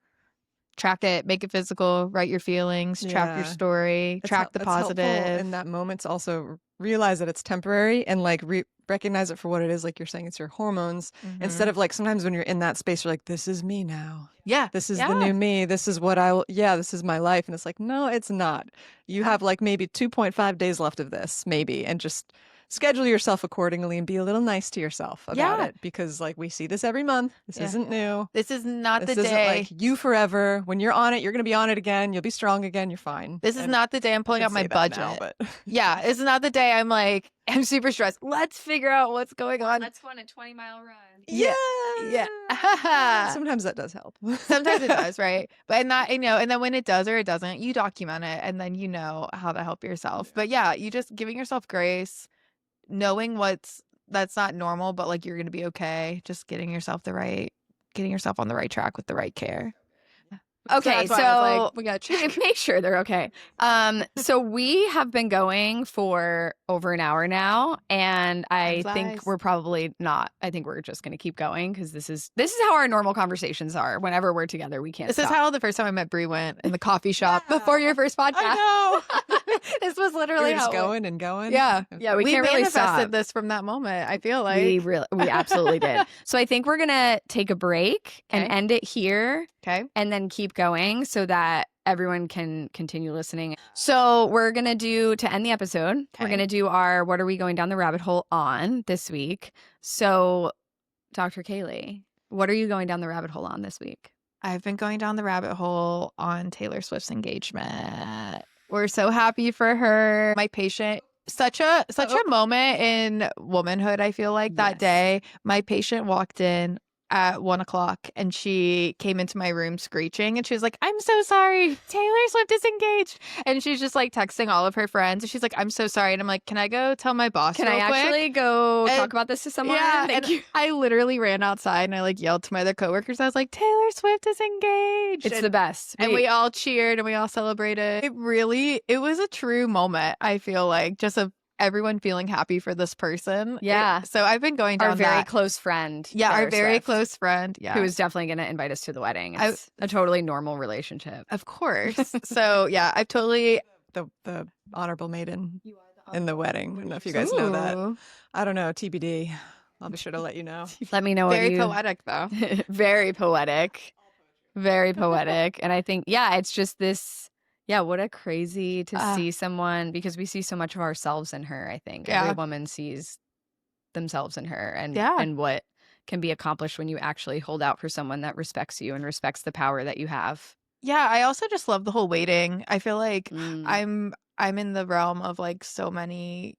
Track it, make it physical, write your feelings, track your story, track the positive. In that moment to also realize that it's temporary and like recognize it for what it is. Like you're saying, it's your hormones. Instead of like sometimes when you're in that space, you're like, this is me now. Yeah. This is the new me. This is what this is my life. And it's like, no, it's not. You have like maybe 2.5 days left of this, maybe, and just schedule yourself accordingly and be a little nice to yourself about it, because like we see this every month. This isn't new. This is not this the isn't day. like you forever. When you're on it, you're going to be on it again. You'll be strong again. You're fine. This is not the day I'm pulling out my budget. Now, but... Yeah, it's not the day I'm like, I'm super stressed. Let's figure out what's going on. Let's go on a 20-mile run. Yeah. Sometimes that does help. Sometimes it does, right? But and then when it does or it doesn't, you document it and then you know how to help yourself. But yeah, you just giving yourself grace, knowing that's not normal, but like you're gonna be okay. Just getting yourself on the right track with the right care. Okay, that's why I was so like, we gotta check. make sure they're okay. So we have been going for over an hour now, and I Time think flies. we're probably not. I think we're just going to keep going because this is how our normal conversations are. Whenever we're together, we can't. This stop. is how the first time I met Brie went in the coffee shop before your first podcast. I know. This was literally You're just how it went. going and going. Yeah. Yeah, we We can't really manifested stop. this from that moment. I feel like We absolutely did. So I think we're gonna take a break and Okay. end it here, okay. and then keep going so that everyone can continue listening. So we're gonna to end the episode. We're Okay. gonna do our what are we going down the rabbit hole on this week. So Dr. Kayleigh, what are you going down the rabbit hole on this week? I've been going down the rabbit hole on Taylor Swift's engagement. We're so happy for her. My patient, such a moment in womanhood, I feel like that Yes. day. My patient walked in at 1:00 and she came into my room screeching and she was like, I'm so sorry. Taylor Swift is engaged. And she's just like texting all of her friends. And she's like, I'm so sorry. And I'm like, can I go tell my boss Can real I quick? actually go And- talk about this to someone? Yeah, Thank and you. I literally ran outside and I like yelled to my other coworkers. I was like, Taylor Swift is engaged. It's and, the best. and we all cheered and we all celebrated. It was a true moment, I feel like, just of everyone feeling happy for this person. Yeah. So I've been going down our very that. close friend. Yeah, our Taylor very Swift, close friend. Yeah. who is definitely going to invite us to the wedding. I- It's a totally normal relationship. Of course. So yeah, I've totally. The honorable maiden in the wedding. I don't know if you guys know that. Ooh. I don't know. TBD. I'll be sure to let you know. Let me know Very what you... poetic though. Very poetic. Very poetic. And I think, yeah, it's just this, yeah, what a crazy to see someone, because we see so much of ourselves in her, I think. Yeah. Every woman sees themselves in her and, Yeah. and what can be accomplished when you actually hold out for someone that respects you and respects the power that you have. Yeah, I also just love the whole waiting. I feel like Mm. I'm in the realm of like so many,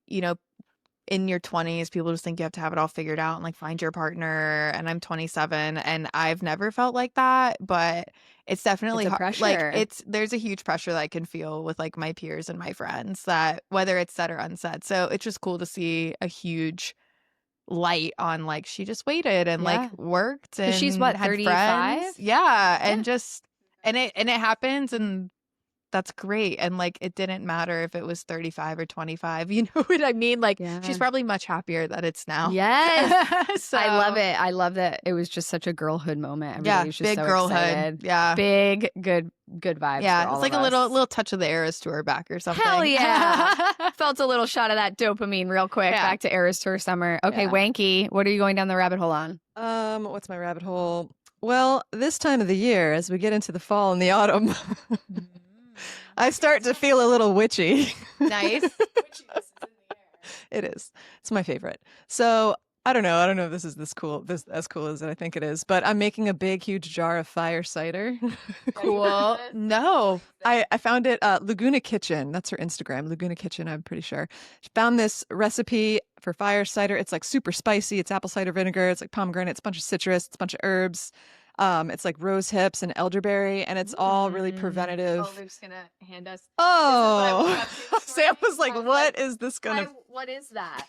in your 20s, people just think you have to have it all figured out and like find your partner. And I'm 27 and I've never felt like that, but it's definitely It's a hard. Like pressure. there's a huge pressure that I can feel with like my peers and my friends, that whether it's said or unsaid. So it's just cool to see a huge light on like she just waited and Yeah. like worked 'Cause and she's what, had 35? friends. Yeah, and just and it happens and that's great. And like it didn't matter if it was 35 or 25. You know what I mean? Like Yeah. she's probably much happier that it's now. Yes. So, I love it. I love that it was just such a girlhood moment. Yeah, Everybody was just big so girlhood. excited. Yeah. Big, good vibes. Yeah, for all it's like of a us. little touch of the Eras tour back or something. Hell yeah. Felt a little shot of that dopamine real quick. Yeah. Back to Eras Tour summer. Okay, Yeah. Wanky, what are you going down the rabbit hole on? What's my rabbit hole? Well, this time of the year, as we get into the fall and the autumn, I start to feel a little witchy. Nice. It is. It's my favorite. So I don't know if this is as cool as I think it is, but I'm making a big, huge jar of fire cider. Cool. No. I found it Laguna Kitchen. That's her Instagram, Laguna Kitchen, I'm pretty sure. She found this recipe for fire cider. It's like super spicy. It's apple cider vinegar. It's like pomegranate. It's a bunch of citrus. It's a bunch of herbs. It's like rose hips and elderberry, and it's all really preventative. Luke's gonna hand us. Oh, Sam was like, "What is this gonna?" What is that?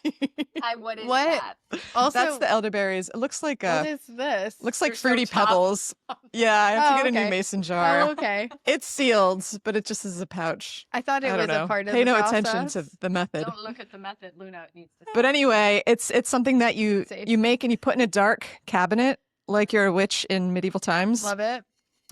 What is What? that? Also, That's the elderberries. It looks like what is this? looks like They're so fruity tough. pebbles. Yeah, I have to Oh, get a new okay. mason jar. Oh, okay. It's sealed, but it just is a pouch. I thought it I was don't know. a part of Pay the no process. attention to the method. Don't look at the method, Luna. It needs to. But anyway, it's something that you Safe. make and you put in a dark cabinet like you're a witch in medieval times. Love it.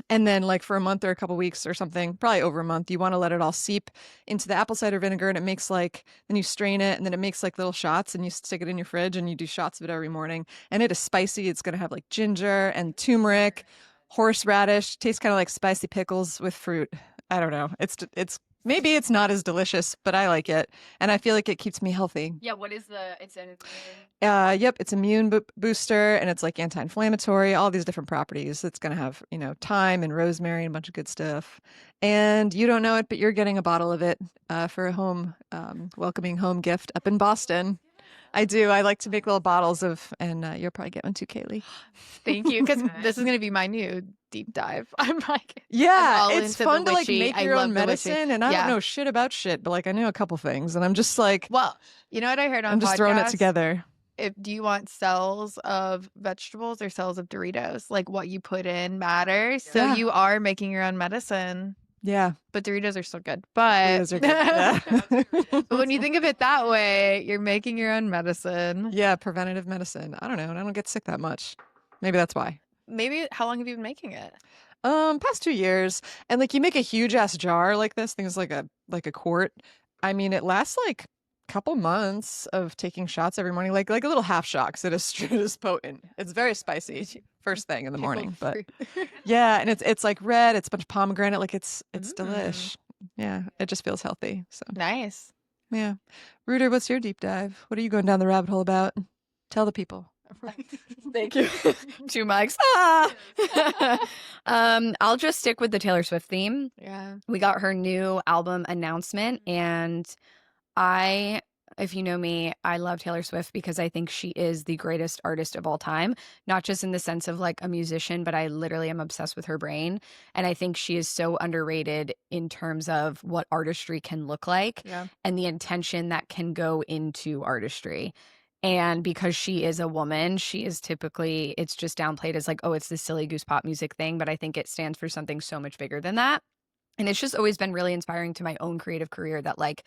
And then like for a month or a couple weeks or something, probably over a month, you want to let it all seep into the apple cider vinegar, and it makes like, then you strain it and then it makes like little shots, and you stick it in your fridge and you do shots of it every morning. And it is spicy. It's going to have like ginger and turmeric, horseradish, tastes kind of like spicy pickles with fruit. I don't know. It's maybe it's not as delicious, but I like it. And I feel like it keeps me healthy. Yeah. What is the? It's an. Yep, it's immune booster, and it's like anti-inflammatory, all these different properties. It's going to have, thyme and rosemary and a bunch of good stuff. And you don't know it, but you're getting a bottle of it for a home, welcoming home gift up in Boston. I do. I like to make little bottles of, and you'll probably get one too, Kayleigh. Thank you. Because this is going to be my new deep dive. I'm like, Yeah, all it's into the fun to like witchy. make I your love own the witchy. medicine, and I Yeah. don't know shit about shit, but like I know a couple things, and I'm just like, well, you know what I heard on I'm just throwing it podcasts? together. Do you want cells of vegetables or cells of Doritos? Like what you put in matters. So Yeah. you are making your own medicine, Yeah, but Doritos are still good. But those are good. Yeah. but when you think of it that way, you're making your own medicine. Yeah, preventative medicine. I don't know, and I don't get sick that much. Maybe that's why. Maybe how long have you been making it? Past 2 years. And like you make a huge ass jar like this, things like a quart. I mean, it lasts like a couple months of taking shots every morning, like a little half shot, 'cause it is potent. It's very spicy first thing in the morning, but yeah, and it's like red, it's a bunch of pomegranate, like it's delish. Yeah, it just feels healthy. So Nice. yeah. Rooter, what's your deep dive? What are you going down the rabbit hole about? Tell the people. Thank you. 2 mics. I'll just stick with the Taylor Swift theme. Yeah. We got her new album announcement, and if you know me, I love Taylor Swift because I think she is the greatest artist of all time, not just in the sense of like a musician, but I literally am obsessed with her brain. And I think she is so underrated in terms of what artistry can look like and the intention that can go into artistry. And because she is a woman, she is typically, it's just downplayed as like, oh, it's this silly goose pop music thing. But I think it stands for something so much bigger than that. And it's just always been really inspiring to my own creative career that like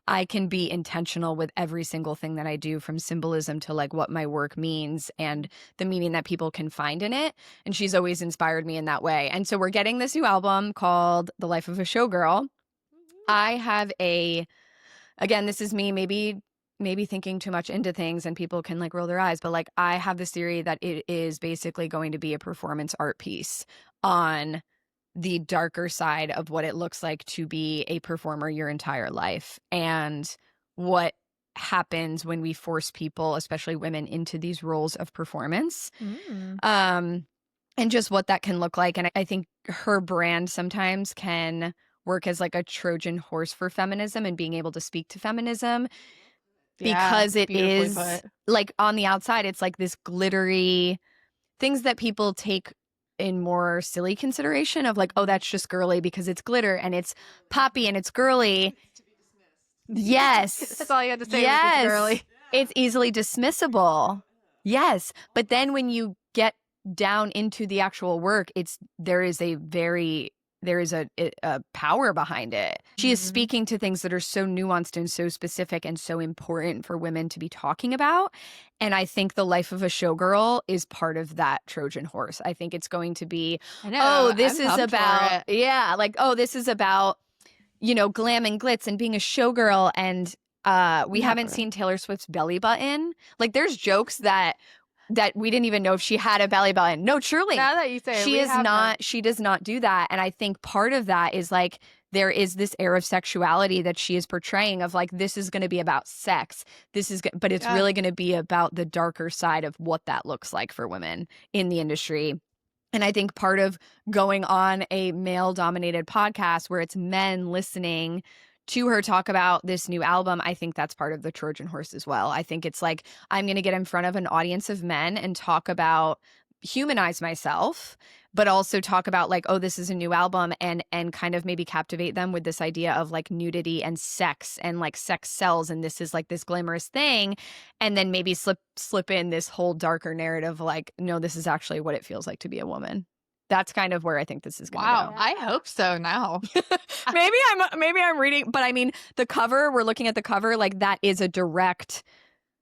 I can be intentional with every single thing that I do, from symbolism to like what my work means and the meaning that people can find in it. And she's always inspired me in that way. And so we're getting this new album called The Life of a Showgirl. I have again, this is me maybe thinking too much into things and people can like roll their eyes, but like I have this theory that it is basically going to be a performance art piece on the darker side of what it looks like to be a performer your entire life and what happens when we force people, especially women, into these roles of performance. And just what that can look like. And I think her brand sometimes can work as like a Trojan horse for feminism and being able to speak to feminism. Because it is like on the outside, it's like this glittery things that people take in more silly consideration of like, oh, that's just girly because it's glitter and it's poppy and it's girly. Yes. That's all you had to say. Yes. It's girly. It's easily dismissible. Yes. But then when you get down into the actual work, there is a power behind it. She is speaking to things that are so nuanced and so specific and so important for women to be talking about. And I think The Life of a Showgirl is part of that Trojan horse. I think it's going to be, this is about glam and glitz and being a showgirl. And we haven't seen Taylor Swift's belly button. Like there's jokes that we didn't even know if she had a belly button. No, truly. Now that you say it, she does not do that. And I think part of that is like, there is this air of sexuality that she is portraying of like, this is going to be about sex. But it's really going to be about the darker side of what that looks like for women in the industry. And I think part of going on a male-dominated podcast where it's men listening to her talk about this new album, I think that's part of the Trojan horse as well. I think it's like, I'm going to get in front of an audience of men and humanize myself, but also talk about like, oh, this is a new album and kind of maybe captivate them with this idea of like nudity and sex and like sex sells and this is like this glamorous thing. And then maybe slip in this whole darker narrative like, no, this is actually what it feels like to be a woman. That's kind of where I think this is going to go. I hope so now. maybe I'm reading, but I mean, the cover, we're looking at the cover, like that is a direct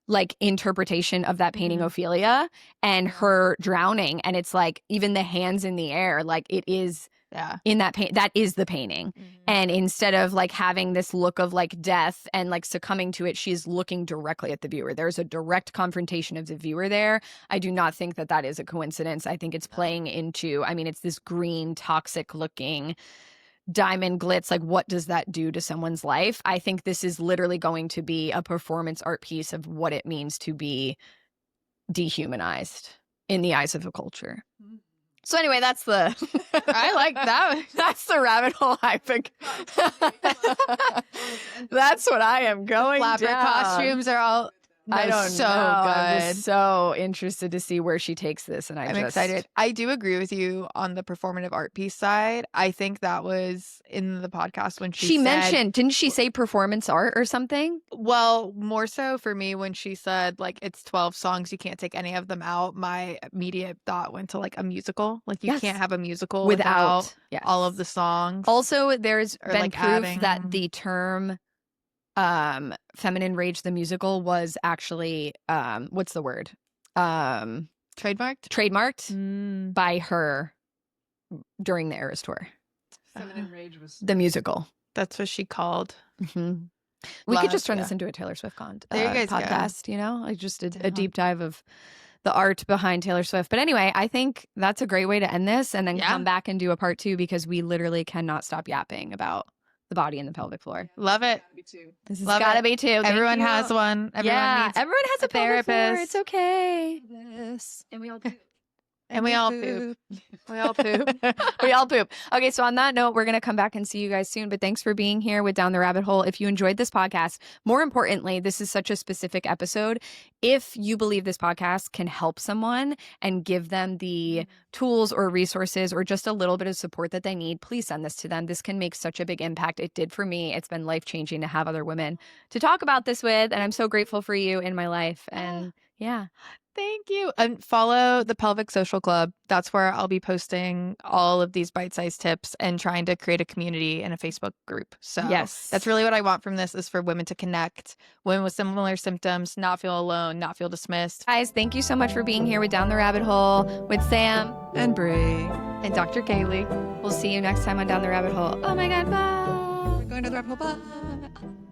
like interpretation of that painting Ophelia and her drowning. And it's like even the hands in the air, like it is in that that is the painting. And instead of like having this look of like death and like succumbing to it, she's looking directly at the viewer. There's a direct confrontation of the viewer there. I do not think that is a coincidence. I think it's playing into, I mean, it's this green, toxic looking diamond glitz. Like, what does that do to someone's life? I think this is literally going to be a performance art piece of what it means to be dehumanized in the eyes of a culture. So anyway, that's the I like that. That's the rabbit hole I've been. That's what I am going Flapper down. costumes are all I don't so know. good. I'm just so interested to see where she takes this, and I'm excited. I do agree with you on the performative art piece side. I think that was in the podcast when she said, mentioned, didn't she say performance art or something? Well, more so for me when she said like it's 12 songs, you can't take any of them out. My immediate thought went to like a musical. Like you can't have a musical without all of the songs. Also, there's been like proof that the term feminine rage the musical was actually what's the word trademarked by her during the Eras tour. Feminine rage was the musical. That's what she called. We could just turn this into a Taylor Swift there you guys podcast go. You know, like just a deep dive of the art behind Taylor Swift. But anyway, I think that's a great way to end this and then come back and do a part 2 because we literally cannot stop yapping about the body and the pelvic floor. Love it. This has Love got to it. be too. Thank Everyone you. has one. Everyone needs Everyone has a pelvic floor. therapist. It's okay. This. And we all do. And we all poop. We all poop. We all poop. Okay, so on that note, we're going to come back and see you guys soon. But thanks for being here with Down the Rabbit Hole. If you enjoyed this podcast, more importantly, this is such a specific episode. If you believe this podcast can help someone and give them the tools or resources or just a little bit of support that they need, please send this to them. This can make such a big impact. It did for me. It's been life-changing to have other women to talk about this with. And I'm so grateful for you in my life. And yeah. Thank you. And follow the Pelvic Social Club. That's where I'll be posting all of these bite-sized tips and trying to create a community and a Facebook group. So Yes. that's really what I want from this, is for women to connect, women with similar symptoms, not feel alone, not feel dismissed. Guys, thank you so much for being here with Down the Rabbit Hole with Sam And Brie. And Dr. Kayleigh. We'll see you next time on Down the Rabbit Hole. Oh my God, bye. We're going to the rabbit hole. Bye.